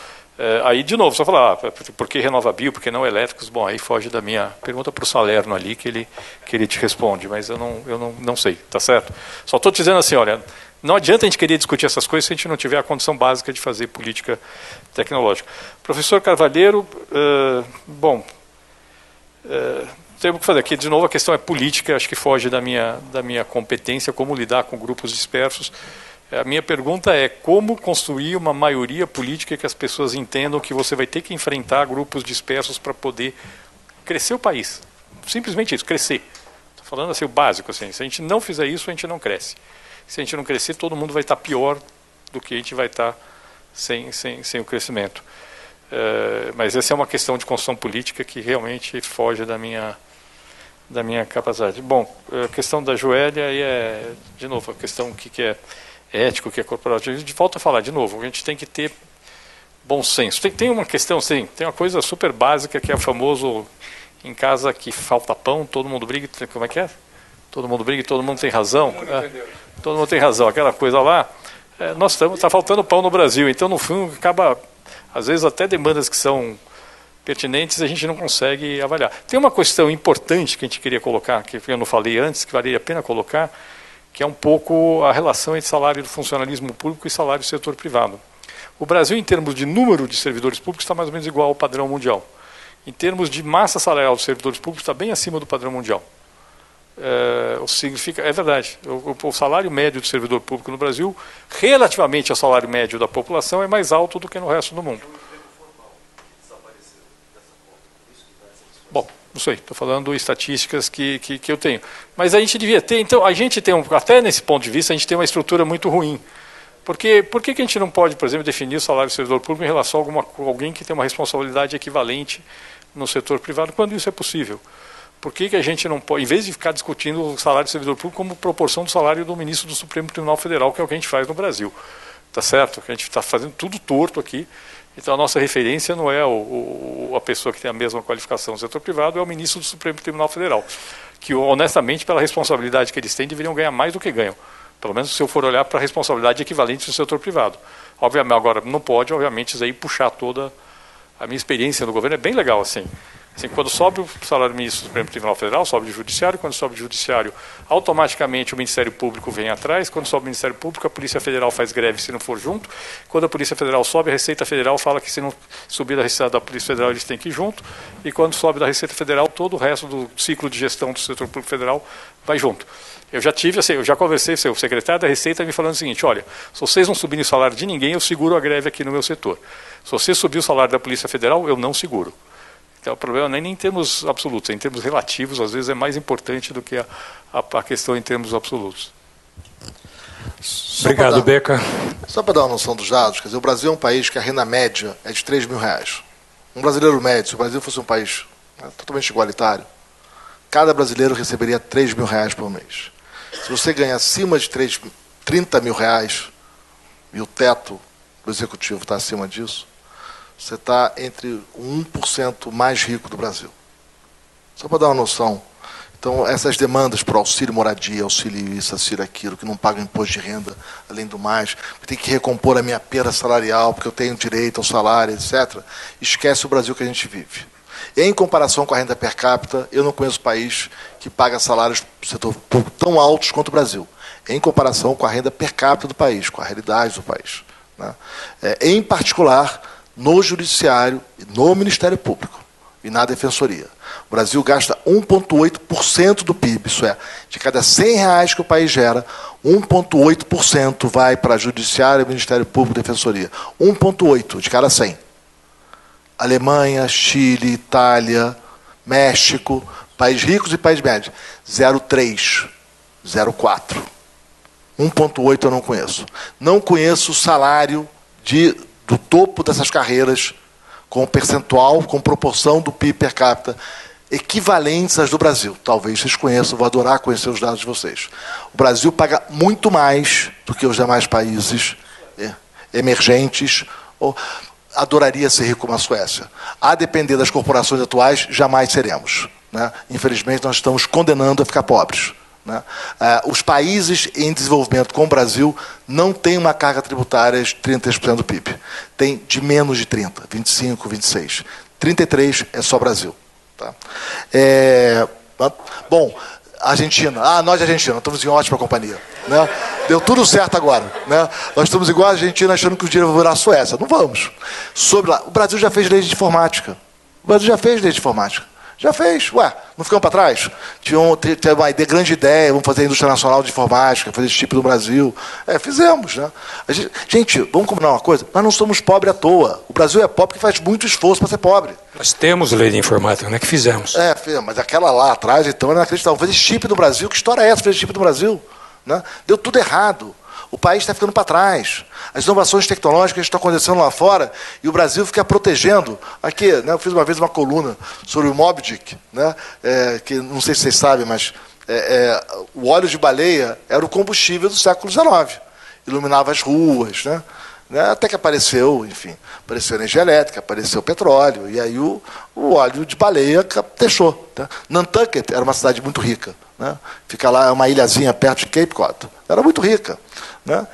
Aí, de novo, só falar, por que RenovaBio, por que não elétricos? Bom, aí foge da minha pergunta para o Salerno ali, que ele te responde, mas eu não sei, tá certo? Só estou te dizendo assim, olha, não adianta a gente querer discutir essas coisas se a gente não tiver a condição básica de fazer política tecnológica. Professor Carvalheiro, temos que fazer aqui, de novo, a questão é política, acho que foge da minha competência, como lidar com grupos dispersos. A minha pergunta é como construir uma maioria política que as pessoas entendam que você vai ter que enfrentar grupos dispersos para poder crescer o país. Simplesmente isso, crescer. Estou falando assim, o básico. Assim, se a gente não fizer isso, a gente não cresce. Se a gente não crescer, todo mundo vai estar pior do que a gente vai estar sem o crescimento. Mas essa é uma questão de construção política que realmente foge da minha capacidade. Bom, a questão da Joélia aí é, de novo, a questão que é ético, que é corporativo, de volta a falar de novo, a gente tem que ter bom senso. Tem uma questão, sim, tem uma coisa super básica que é o famoso em casa que falta pão, todo mundo briga, como é que é? Todo mundo briga e todo mundo tem razão. Todo mundo tem razão, aquela coisa lá. Está faltando pão no Brasil, então no fundo acaba, às vezes até demandas que são pertinentes a gente não consegue avaliar. Tem uma questão importante que a gente queria colocar, que eu não falei antes, que valeria a pena colocar, que é um pouco a relação entre salário do funcionalismo público e salário do setor privado. O Brasil, em termos de número de servidores públicos, está mais ou menos igual ao padrão mundial. Em termos de massa salarial dos servidores públicos, está bem acima do padrão mundial. É verdade, o salário médio do servidor público no Brasil, relativamente ao salário médio da população, é mais alto do que no resto do mundo. Bom, não sei, estou falando estatísticas que eu tenho. Mas a gente devia ter, então, até nesse ponto de vista, a gente tem uma estrutura muito ruim. Porque por que a gente não pode, por exemplo, definir o salário do servidor público em relação a alguém que tem uma responsabilidade equivalente no setor privado, quando isso é possível? Por que a gente não pode, em vez de ficar discutindo o salário do servidor público como proporção do salário do ministro do Supremo Tribunal Federal, que é o que a gente faz no Brasil? Tá certo? A gente está fazendo tudo torto aqui. Então a nossa referência não é a pessoa que tem a mesma qualificação do setor privado, é o ministro do Supremo Tribunal Federal, que honestamente, pela responsabilidade que eles têm, deveriam ganhar mais do que ganham. Pelo menos se eu for olhar para a responsabilidade equivalente do setor privado. Obviamente, agora não pode, obviamente, isso aí puxar toda a minha experiência no governo, é bem legal assim. Quando sobe o salário do ministro do Supremo Tribunal Federal, sobe o judiciário. Quando sobe o judiciário, automaticamente o Ministério Público vem atrás. Quando sobe o Ministério Público, a Polícia Federal faz greve se não for junto. Quando a Polícia Federal sobe, a Receita Federal fala que se não subir da Receita da Polícia Federal, eles têm que ir junto. E quando sobe da Receita Federal, todo o resto do ciclo de gestão do setor público federal vai junto. Eu já tive, assim, eu já conversei com o secretário da Receita me falando o seguinte: olha, se vocês não subirem o salário de ninguém, eu seguro a greve aqui no meu setor. Se você subir o salário da Polícia Federal, eu não seguro. Então o problema não é nem em termos absolutos, é em termos relativos, às vezes é mais importante do que a questão em termos absolutos. Obrigado, Beca. Só para dar uma noção dos dados, quer dizer, o Brasil é um país que a renda média é de R$3.000. Um brasileiro médio, se o Brasil fosse um país totalmente igualitário, cada brasileiro receberia R$3.000 por mês. Se você ganha acima de R$30.000, e o teto do executivo está acima disso, você está entre o 1% mais rico do Brasil. Só para dar uma noção. Então, essas demandas por auxílio moradia, auxílio isso, auxílio aquilo, que não pagam imposto de renda, além do mais, que tem que recompor a minha perda salarial, porque eu tenho direito ao salário, etc., esquece o Brasil que a gente vive. Em comparação com a renda per capita, eu não conheço país que paga salários do setor público tão altos quanto o Brasil, em comparação com a renda per capita do país, com a realidade do país, né? Em particular, no Judiciário e no Ministério Público e na Defensoria. O Brasil gasta 1,8% do PIB, isso é, de cada R$100 que o país gera, 1,8% vai para Judiciário, Ministério Público e Defensoria. 1,8% de cada 100. Alemanha, Chile, Itália, México, países ricos e países médios, 0,3%, 0,4%. 1,8% eu não conheço. Não conheço o salário do topo dessas carreiras com percentual, com proporção do PIB per capita, equivalentes às do Brasil. Talvez vocês conheçam, vou adorar conhecer os dados de vocês. O Brasil paga muito mais do que os demais países emergentes. Adoraria ser rico como a Suécia. A depender das corporações atuais, jamais seremos, né? Infelizmente, nós estamos condenando a ficar pobres, né? Os países em desenvolvimento como o Brasil não têm uma carga tributária de 33% do PIB. Tem de menos de 30%, 25%, 26%. 33% é só Brasil. Tá? Bom, Argentina. Nós de Argentina, estamos em ótima companhia, né? Deu tudo certo agora, né? Nós estamos igual a Argentina achando que o dinheiro vai virar a Suécia. Não vamos. O Brasil já fez lei de informática. O Brasil já fez lei de informática. Já fez. Ué, não ficamos para trás? Tinha uma grande ideia, vamos fazer a indústria nacional de informática, fazer esse tipo no Brasil. Fizemos, né? Gente, vamos combinar uma coisa? Nós não somos pobres à toa. O Brasil é pobre porque faz muito esforço para ser pobre. Nós temos lei de informática, né? Que fizemos. Mas aquela lá atrás, então, era inacreditável. Fazer chip no Brasil, que história é essa, fazer chip no Brasil? Né? Deu tudo errado. O país está ficando para trás. As inovações tecnológicas estão acontecendo lá fora e o Brasil fica protegendo. Aqui, né, eu fiz uma vez uma coluna sobre o Moby Dick, né, que não sei se vocês sabem, mas o óleo de baleia era o combustível do século XIX. Iluminava as ruas, né, até que apareceu, enfim, apareceu energia elétrica, apareceu petróleo, e aí o óleo de baleia deixou. Tá? Nantucket era uma cidade muito rica. Né? Fica lá, uma ilhazinha perto de Cape Cod. Era muito rica. Né?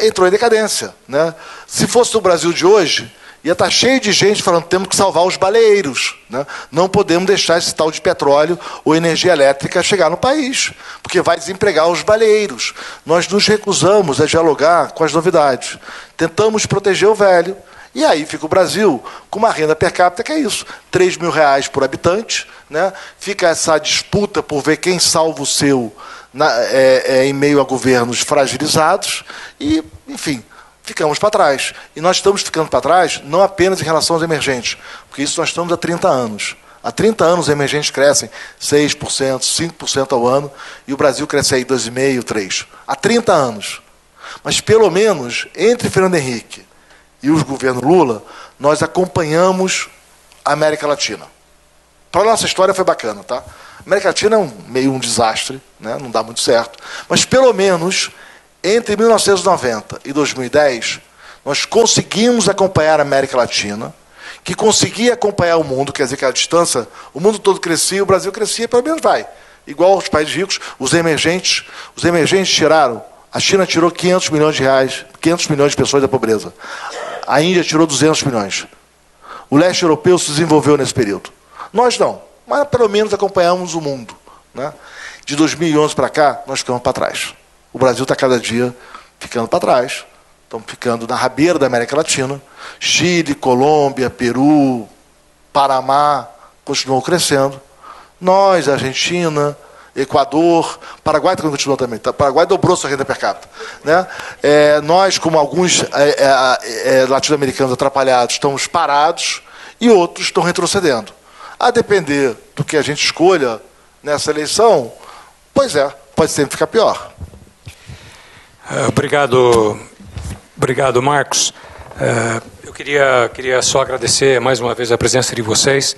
Entrou em decadência. Né? Se fosse o Brasil de hoje, ia estar cheio de gente falando que temos que salvar os baleeiros. Né? Não podemos deixar esse tal de petróleo ou energia elétrica chegar no país, porque vai desempregar os baleeiros. Nós nos recusamos a dialogar com as novidades. Tentamos proteger o velho. E aí fica o Brasil com uma renda per capita que é isso, R$3.000 por habitante, né? Fica essa disputa por ver quem salva o seu em meio a governos fragilizados e, enfim, ficamos para trás. E nós estamos ficando para trás não apenas em relação aos emergentes, porque isso nós estamos há 30 anos. Há 30 anos os emergentes crescem 6%, 5% ao ano, e o Brasil cresce aí 2,5%, 3%. Há 30 anos. Mas, pelo menos, entre Fernando Henrique e os governos Lula, nós acompanhamos a América Latina. Para a nossa história foi bacana, tá? A América Latina é meio um desastre, né? Não dá muito certo. Mas, pelo menos, entre 1990 e 2010, nós conseguimos acompanhar a América Latina, que conseguia acompanhar o mundo, quer dizer que a distância, o mundo todo crescia, o Brasil crescia, pelo menos vai. Igual aos países ricos, os emergentes tiraram, a China tirou 500 milhões de reais, 500 milhões de pessoas da pobreza. A Índia tirou 200 milhões. O leste europeu se desenvolveu nesse período. Nós não, mas pelo menos acompanhamos o mundo. Né? De 2011 para cá, nós ficamos para trás. O Brasil está cada dia ficando para trás. Estamos ficando na rabeira da América Latina. Chile, Colômbia, Peru, Panamá continuam crescendo. Nós, Argentina, Equador, Paraguai continuou também. Paraguai dobrou sua renda per capita. Né? Nós, como alguns latino-americanos atrapalhados, estamos parados e outros estão retrocedendo. A depender do que a gente escolha nessa eleição, pode sempre ficar pior. Obrigado, Marcos. Eu queria só agradecer mais uma vez a presença de vocês.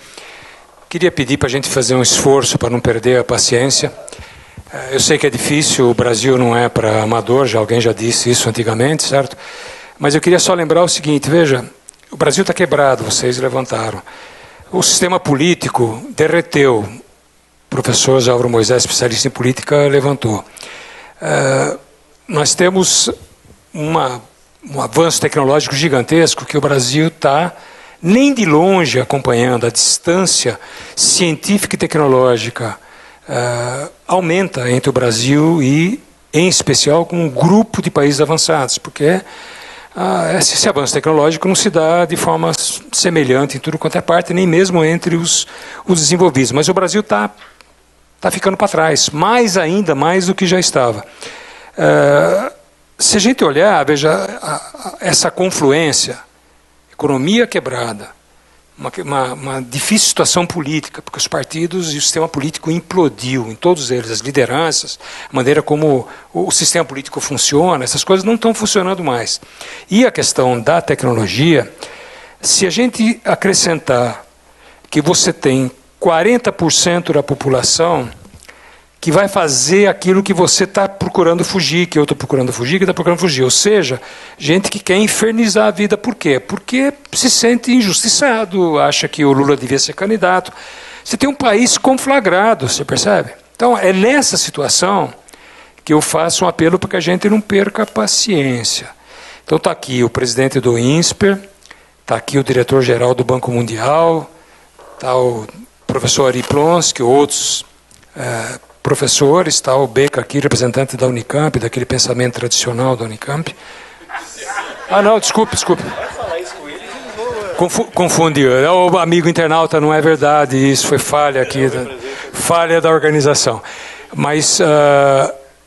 Queria pedir para a gente fazer um esforço para não perder a paciência. Eu sei que é difícil, o Brasil não é para amador, alguém já disse isso antigamente, certo? Mas eu queria só lembrar o seguinte, veja, o Brasil está quebrado, vocês levantaram. O sistema político derreteu. O professor Álvaro Moisés, especialista em política, levantou. Nós temos um avanço tecnológico gigantesco que o Brasil está nem de longe acompanhando. A distância científica e tecnológica aumenta entre o Brasil e, em especial, com um grupo de países avançados, porque esse avanço tecnológico não se dá de forma semelhante em tudo quanto é parte, nem mesmo entre os desenvolvidos. Mas o Brasil está ficando para trás, ainda mais do que já estava. Se a gente olhar, veja, essa confluência, economia quebrada, uma difícil situação política, porque os partidos e o sistema político implodiu em todos eles, as lideranças, a maneira como o sistema político funciona, essas coisas não estão funcionando mais. E a questão da tecnologia, se a gente acrescentar que você tem 40% da população que vai fazer aquilo que você está procurando fugir, que eu estou procurando fugir, que está procurando fugir. Ou seja, gente que quer infernizar a vida. Por quê? Porque se sente injustiçado, acha que o Lula devia ser candidato. Você tem um país conflagrado, você percebe? Então, é nessa situação que eu faço um apelo para que a gente não perca a paciência. Então, está aqui o presidente do INSPER, está aqui o diretor-geral do Banco Mundial, está o professor Ari Plonsky, outros professores, está o Beca aqui, representante da Unicamp, daquele pensamento tradicional da Unicamp. Não, desculpe. Confundi. O amigo internauta, não é verdade, isso foi falha aqui, falha da organização. Mas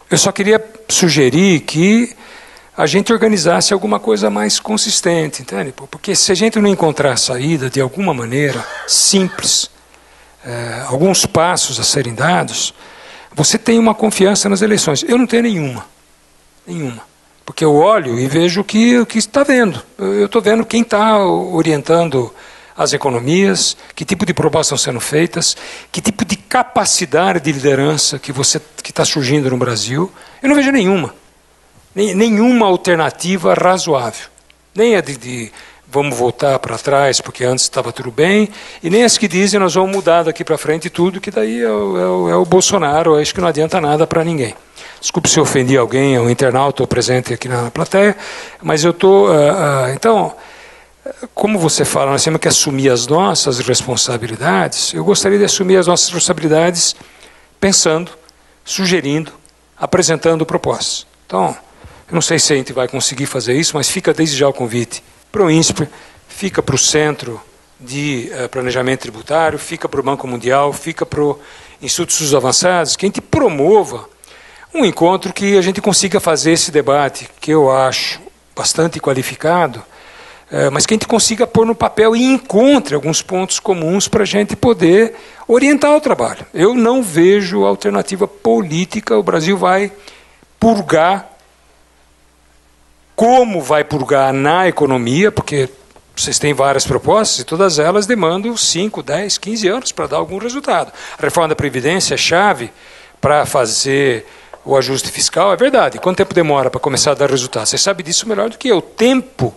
eu só queria sugerir que a gente organizasse alguma coisa mais consistente, entende? Porque se a gente não encontrar saída de alguma maneira simples, alguns passos a serem dados, você tem uma confiança nas eleições. Eu não tenho nenhuma. Porque eu olho e vejo o que está vendo. Eu estou vendo quem está orientando as economias, que tipo de propostas estão sendo feitas, que tipo de capacidade de liderança que está surgindo no Brasil. Eu não vejo nenhuma. Nenhuma alternativa razoável. Nem a de vamos voltar para trás porque antes estava tudo bem, e nem as que dizem nós vamos mudar daqui para frente tudo, que daí é o Bolsonaro. Acho que não adianta nada para ninguém. Desculpe se eu ofendi alguém, um internauta presente aqui na plateia, mas eu estou... então, como você fala, nós temos que assumir as nossas responsabilidades. Eu gostaria de assumir as nossas responsabilidades pensando, sugerindo, apresentando propostas. Então, eu não sei se a gente vai conseguir fazer isso, mas fica desde já o convite para o INSPER, fica para o Centro de Planejamento Tributário, fica para o Banco Mundial, fica para o Instituto de Estudos Avançados, que a gente promova um encontro que a gente consiga fazer esse debate, que eu acho bastante qualificado, mas que a gente consiga pôr no papel e encontre alguns pontos comuns para a gente poder orientar o trabalho. Eu não vejo alternativa política. O Brasil vai purgar. Como vai purgar na economia, porque vocês têm várias propostas e todas elas demandam 5, 10, 15 anos para dar algum resultado. A reforma da Previdência é chave para fazer o ajuste fiscal, é verdade. Quanto tempo demora para começar a dar resultado? Você sabe disso melhor do que eu. O tempo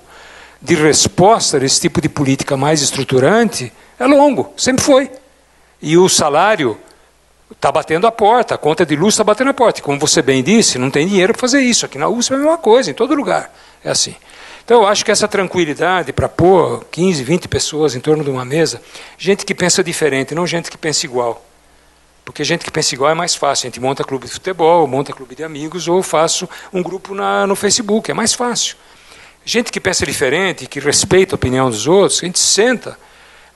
de resposta desse tipo de política mais estruturante é longo, sempre foi. E o salário está batendo a porta, a conta de luz está batendo a porta. E como você bem disse, não tem dinheiro para fazer isso. Aqui na USP é a mesma coisa, em todo lugar. É assim. Então eu acho que essa tranquilidade para pôr 15, 20 pessoas em torno de uma mesa, gente que pensa diferente, não gente que pensa igual. Porque gente que pensa igual é mais fácil. A gente monta clube de futebol, monta clube de amigos, ou faço um grupo no Facebook, é mais fácil. Gente que pensa diferente, que respeita a opinião dos outros, a gente senta.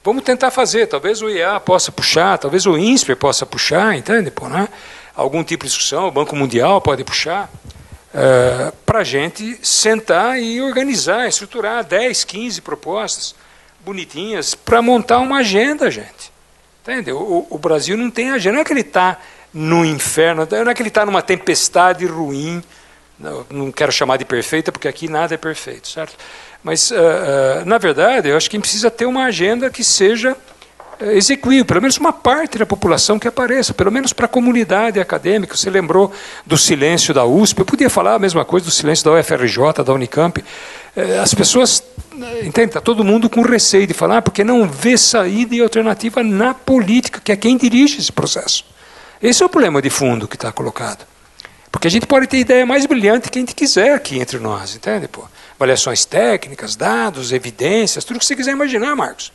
Vamos tentar fazer, talvez o IEA possa puxar, talvez o INSPER possa puxar, entende? algum tipo de discussão, o Banco Mundial pode puxar, para a gente sentar e organizar, estruturar 10, 15 propostas bonitinhas para montar uma agenda, gente. Entendeu? O Brasil não tem agenda, não é que ele está no inferno, não é que ele está numa tempestade ruim, não quero chamar de perfeita, porque aqui nada é perfeito, certo? Mas, na verdade, eu acho que a gente precisa ter uma agenda que seja execuível, pelo menos uma parte da população que apareça, pelo menos para a comunidade acadêmica. Você lembrou do silêncio da USP, eu podia falar a mesma coisa do silêncio da UFRJ, da Unicamp. As pessoas, entende, está todo mundo com receio de falar, porque não vê saída e alternativa na política, que é quem dirige esse processo. Esse é o problema de fundo que está colocado. Porque a gente pode ter ideia mais brilhante que a gente quiser aqui entre nós, entende? Pô? Avaliações técnicas, dados, evidências, tudo que você quiser imaginar, Marcos.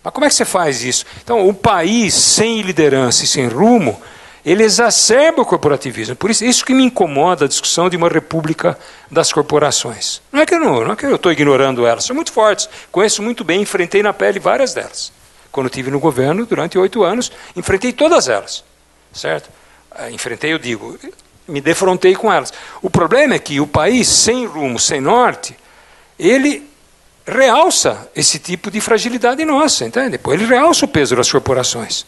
Mas como é que você faz isso? Então, um país sem liderança e sem rumo, ele exacerba o corporativismo. Por isso que me incomoda a discussão de uma república das corporações. Não é que eu estou ignorando elas, são muito fortes, conheço muito bem, enfrentei na pele várias delas. Quando estive no governo, durante 8 anos, enfrentei todas elas. Certo? Enfrentei, eu digo, me defrontei com elas. O problema é que o país sem rumo, sem norte, ele realça esse tipo de fragilidade nossa, entende? Ele realça o peso das corporações.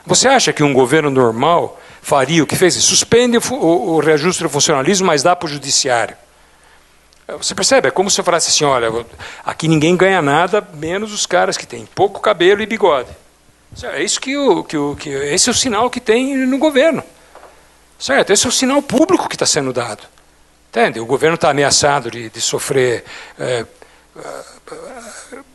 Você acha que um governo normal faria o que fez? Suspende o reajuste do funcionalismo, mas dá para o judiciário. Você percebe? É como se eu falasse assim, olha, aqui ninguém ganha nada, menos os caras que têm pouco cabelo e bigode. É isso esse é o sinal que tem no governo. Certo? Esse é o sinal público que está sendo dado. Entende? O governo está ameaçado de sofrer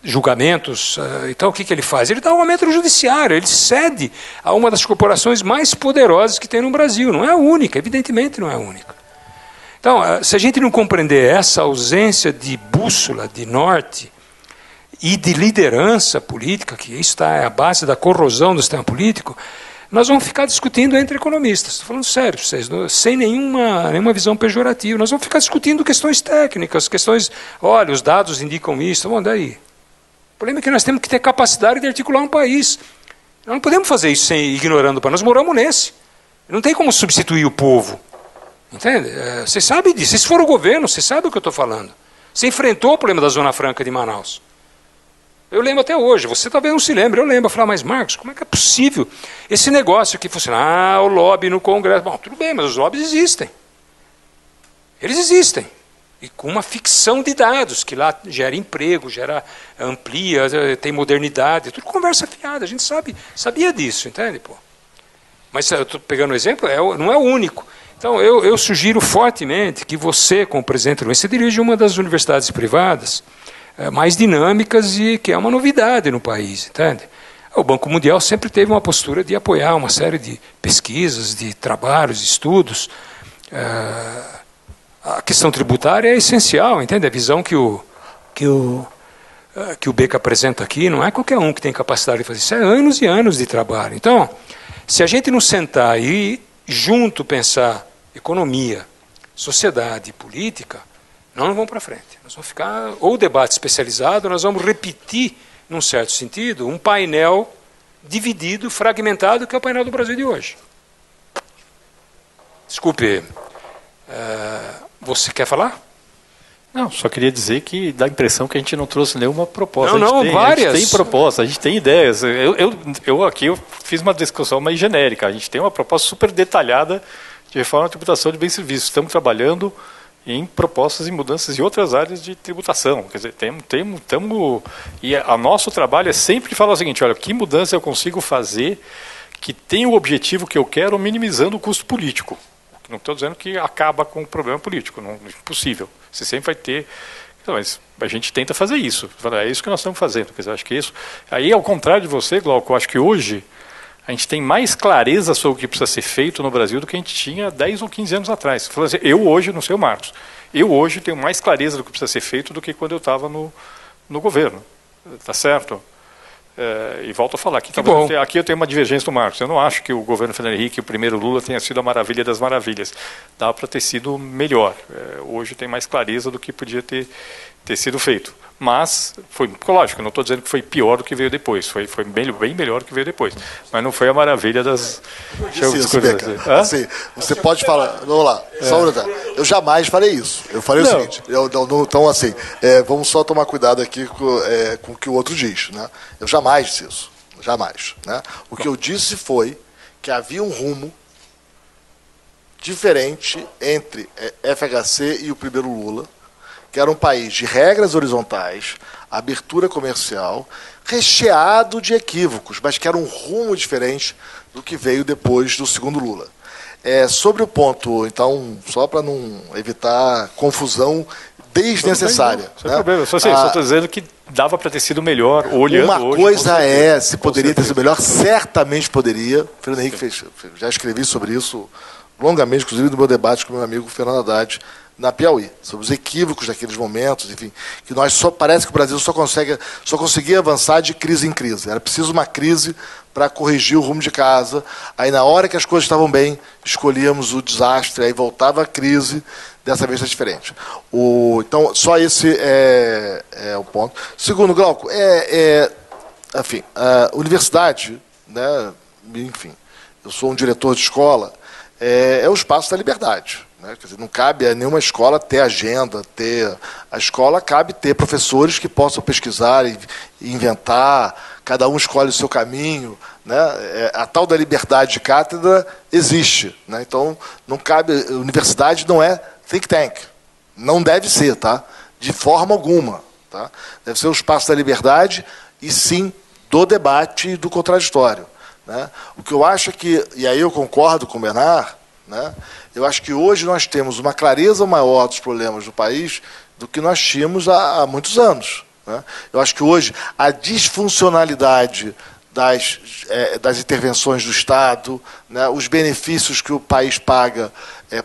julgamentos. Então, o que ele faz? Ele dá um aumento no judiciário, ele cede a uma das corporações mais poderosas que tem no Brasil. Não é a única, evidentemente não é a única. Então, se a gente não compreender essa ausência de bússola, de norte, e de liderança política, que isso está à base da corrosão do sistema político, nós vamos ficar discutindo entre economistas. Estou falando sério, vocês, sem nenhuma visão pejorativa. Nós vamos ficar discutindo questões técnicas, questões, olha, os dados indicam isso, bom, daí. O problema é que nós temos que ter capacidade de articular um país. Nós não podemos fazer isso ignorando o país. Nós moramos nesse. Não tem como substituir o povo. Entende? Você sabe disso. Se for o governo, você sabe o que eu estou falando. Você enfrentou o problema da Zona Franca de Manaus. Eu lembro até hoje, você talvez não se lembre, eu lembro, eu falava, mas Marcos, como é que é possível esse negócio aqui funcionar? O lobby no Congresso. Bom, tudo bem, mas os lobbies existem. Eles existem. E com uma ficção de dados, que lá gera emprego, amplia, tem modernidade, tudo conversa fiada, a gente sabia disso, entende? Pô? Mas eu estou pegando o exemplo, não é o único. Então, eu sugiro fortemente que você, como presidente, você dirige uma das universidades privadas, mais dinâmicas e que é uma novidade no país, entende? O Banco Mundial sempre teve uma postura de apoiar uma série de pesquisas, de trabalhos, de estudos. A questão tributária é essencial, entende? A visão que o Beca apresenta aqui não é qualquer um que tem capacidade de fazer isso, é anos e anos de trabalho. Então, se a gente não sentar e junto pensar economia, sociedade e política, nós não vamos para frente. Nós vamos ficar, ou debate especializado, nós vamos repetir, num certo sentido, um painel dividido, fragmentado, que é o painel do Brasil de hoje. Desculpe, você quer falar? Não, só queria dizer que dá a impressão que a gente não trouxe nenhuma proposta. Várias. A gente tem proposta, a gente tem ideias. Eu fiz uma discussão mais genérica. A gente tem uma proposta super detalhada de reforma da tributação de bens e serviços. Estamos trabalhando em propostas e mudanças em outras áreas de tributação. Quer dizer, e o nosso trabalho é sempre falar o seguinte, olha, que mudança eu consigo fazer que tenha o objetivo que eu quero, minimizando o custo político. Não estou dizendo que acaba com o problema político, não é impossível. Você sempre vai ter... Mas a gente tenta fazer isso. É isso que nós estamos fazendo. Quer dizer, acho que isso... Aí, ao contrário de você, Glauco, eu acho que hoje a gente tem mais clareza sobre o que precisa ser feito no Brasil do que a gente tinha 10 ou 15 anos atrás. Eu hoje, não sei o Marcos, eu hoje tenho mais clareza do que precisa ser feito do que quando eu estava no governo. Tá certo? E volto a falar, aqui eu tenho uma divergência do Marcos. Eu não acho que o governo Fernando Henrique, o primeiro Lula, tenha sido a maravilha das maravilhas. Dá para ter sido melhor. Hoje tem mais clareza do que podia ter sido feito. mas foi, lógico, não estou dizendo que foi pior do que veio depois, foi bem melhor do que veio depois, mas não foi a maravilha das... Assim, você pode falar, vamos lá, só um detalhe. Eu jamais falei isso. Eu falei o seguinte, então assim, vamos só tomar cuidado aqui com o que o outro diz, né? Eu jamais disse isso, jamais, né? O que eu disse foi que havia um rumo diferente entre FHC e o primeiro Lula, que era um país de regras horizontais, abertura comercial, recheado de equívocos, mas que era um rumo diferente do que veio depois do segundo Lula. Sobre o ponto, então, só para não evitar confusão desnecessária. Sem problema, só estou dizendo que dava para ter sido melhor, olhando uma hoje. Uma coisa se poderia ter sido melhor, certamente poderia. Fernando Henrique já escrevi sobre isso longamente, inclusive no meu debate com meu amigo Fernando Haddad, na Piauí, sobre os equívocos daqueles momentos, enfim, que parece que o Brasil só conseguia avançar de crise em crise. Era preciso uma crise para corrigir o rumo de casa. Aí, na hora que as coisas estavam bem, escolhíamos o desastre, aí voltava a crise, dessa vez está diferente. Então, só esse é o ponto. Segundo, Glauco, enfim, a universidade, né, enfim, eu sou um diretor de escola, é o espaço da liberdade. Né? Quer dizer, não cabe a nenhuma escola ter agenda, a escola cabe ter professores que possam pesquisar e inventar, cada um escolhe o seu caminho. Né? A tal da liberdade de cátedra existe. Né? Então, não cabe, a universidade não é think tank, não deve ser, tá? De forma alguma. Tá? Deve ser o espaço da liberdade e sim do debate e do contraditório. Né? O que eu acho e aí eu concordo com o Bernard, né? Eu acho que hoje nós temos uma clareza maior dos problemas do país do que nós tínhamos há muitos anos. Né? Eu acho que hoje a disfuncionalidade das intervenções do Estado, né? Os benefícios que o país paga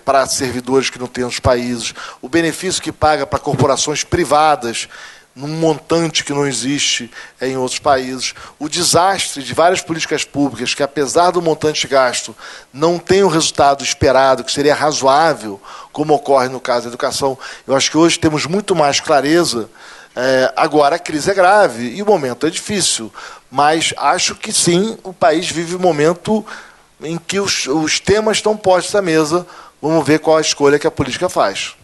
para servidores que não tem nos países, o benefício que paga para corporações privadas, num montante que não existe em outros países, o desastre de várias políticas públicas que, apesar do montante gasto, não tem o resultado esperado, que seria razoável, como ocorre no caso da educação. Eu acho que hoje temos muito mais clareza. Agora, a crise é grave e o momento é difícil, mas acho que sim, o país vive um momento em que os temas estão postos à mesa. Vamos ver qual a escolha que a política faz.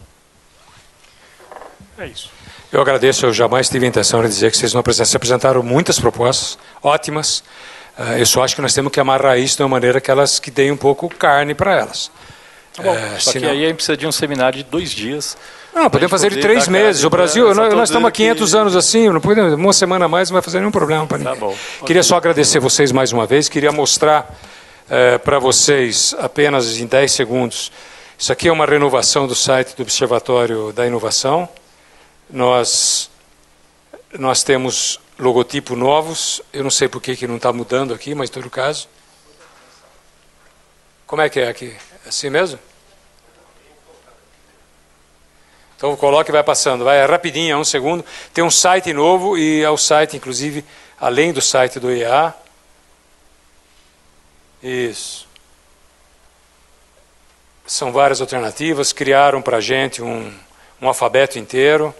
É isso. Eu agradeço, eu jamais tive a intenção de dizer que vocês não apresentaram muitas propostas, ótimas. Eu só acho que nós temos que amarrar isso de uma maneira que deem um pouco carne para elas. Tá bom, só que aí a gente precisa de um seminário de 2 dias. Não, podemos fazer de 3 meses. O Brasil, nós estamos há 500 anos assim, não podemos, uma semana a mais não vai fazer nenhum problema para ninguém. Tá bom. Queria só agradecer vocês mais uma vez, queria mostrar para vocês, apenas em 10 segundos, isso aqui é uma renovação do site do Observatório da Inovação. Nós temos logotipo novos, eu não sei por que não está mudando aqui, mas em todo caso. Como é que é aqui? É assim mesmo? Então coloca e vai passando, vai rapidinho, 1 segundo. Tem um site novo e é o site, inclusive, além do site do IEA. Isso. São várias alternativas, criaram para a gente um alfabeto inteiro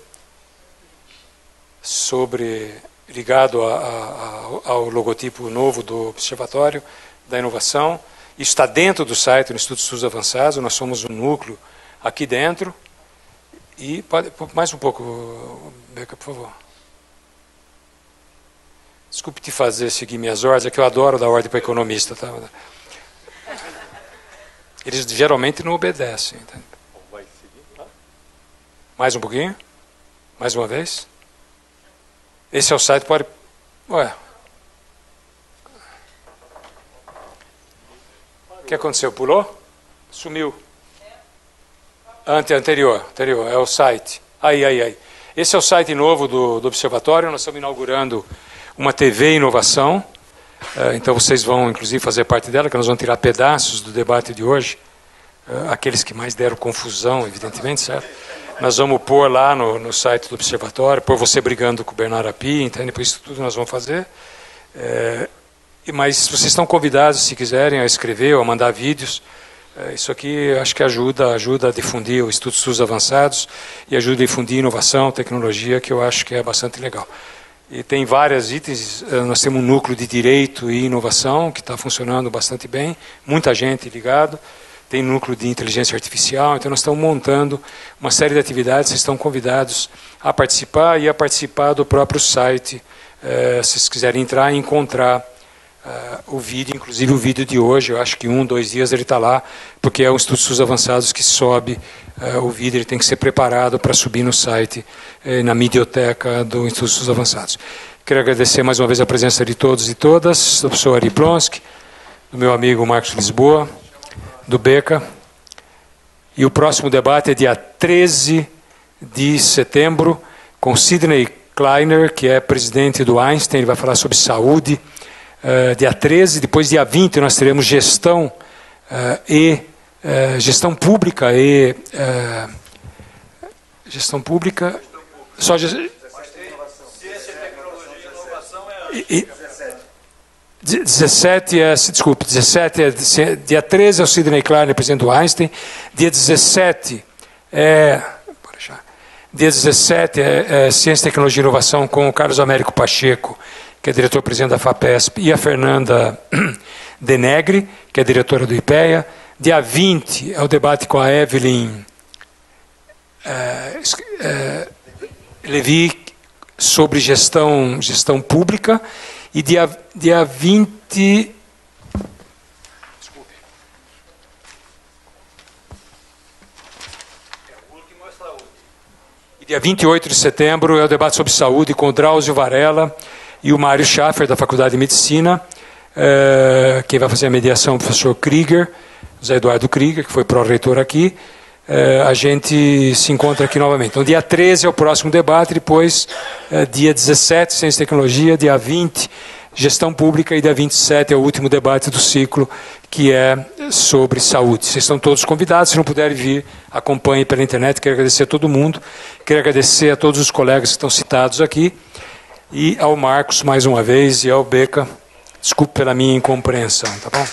ligado ao logotipo novo do Observatório da Inovação. Isso está dentro do site do Instituto de Estudos Avançados, nós somos um núcleo aqui dentro. E mais um pouco, Beca, por favor. Desculpe te fazer seguir minhas ordens, é que eu adoro dar ordem para economista. Tá? Eles geralmente não obedecem. Tá? Mais um pouquinho? Mais uma vez? Esse é o site, pode... Ué. O que aconteceu? Pulou? Sumiu. Anterior, é o site. Aí. Esse é o site novo do Observatório, nós estamos inaugurando uma TV Inovação, então vocês vão, inclusive, fazer parte dela, que nós vamos tirar pedaços do debate de hoje, aqueles que mais deram confusão, evidentemente, certo? Nós vamos pôr lá no site do Observatório, pôr você brigando com o Bernard Api, entende? Por isso tudo nós vamos fazer. Mas vocês estão convidados, se quiserem, a escrever ou a mandar vídeos. Isso aqui acho que ajuda a difundir o Instituto SUS Avançados e ajuda a difundir inovação, tecnologia, que eu acho que é bastante legal. E tem vários itens, nós temos um núcleo de direito e inovação que está funcionando bastante bem, muita gente ligado, tem núcleo de inteligência artificial, então nós estamos montando uma série de atividades, vocês estão convidados a participar e a participar do próprio site, se vocês quiserem entrar e encontrar o vídeo, inclusive o vídeo de hoje, eu acho que 1, 2 dias ele está lá, porque é o Instituto SUS Avançados que sobe o vídeo, ele tem que ser preparado para subir no site, na midioteca do Instituto SUS Avançados. Quero agradecer mais uma vez a presença de todos e todas, do professor Ari Plonsky, do meu amigo Marcos Lisboa, do Beca, e o próximo debate é dia 13 de setembro, com Sidney Kleiner, que é presidente do Einstein, ele vai falar sobre saúde. Dia 13, depois dia 20 nós teremos gestão gestão pública e gestão pública só ciência, tecnologia e inovação é 17 dia 13 é o Sidney Kleiner, presidente do Einstein, dia 17 é ciência, tecnologia e inovação com o Carlos Américo Pacheco, que é diretor-presidente da FAPESP, e a Fernanda Denegri, que é diretora do IPEA. Dia 20 é o debate com a Evelyn Levi sobre gestão pública. E dia 20... Desculpe. O último é saúde. E dia 28 de setembro é o debate sobre saúde com o Drauzio Varela e o Mário Schaffer, da Faculdade de Medicina. Quem vai fazer a mediação é o professor Krieger, José Eduardo Krieger, que foi pró-reitor aqui. A gente se encontra aqui novamente. Então, dia 13 é o próximo debate, depois, dia 17, Ciência e Tecnologia, dia 20, Gestão Pública, e dia 27 é o último debate do ciclo, que é sobre saúde. Vocês estão todos convidados, se não puderem vir, acompanhem pela internet. Quero agradecer a todo mundo, quero agradecer a todos os colegas que estão citados aqui, e ao Marcos mais uma vez, e ao Beca, desculpe pela minha incompreensão, tá bom?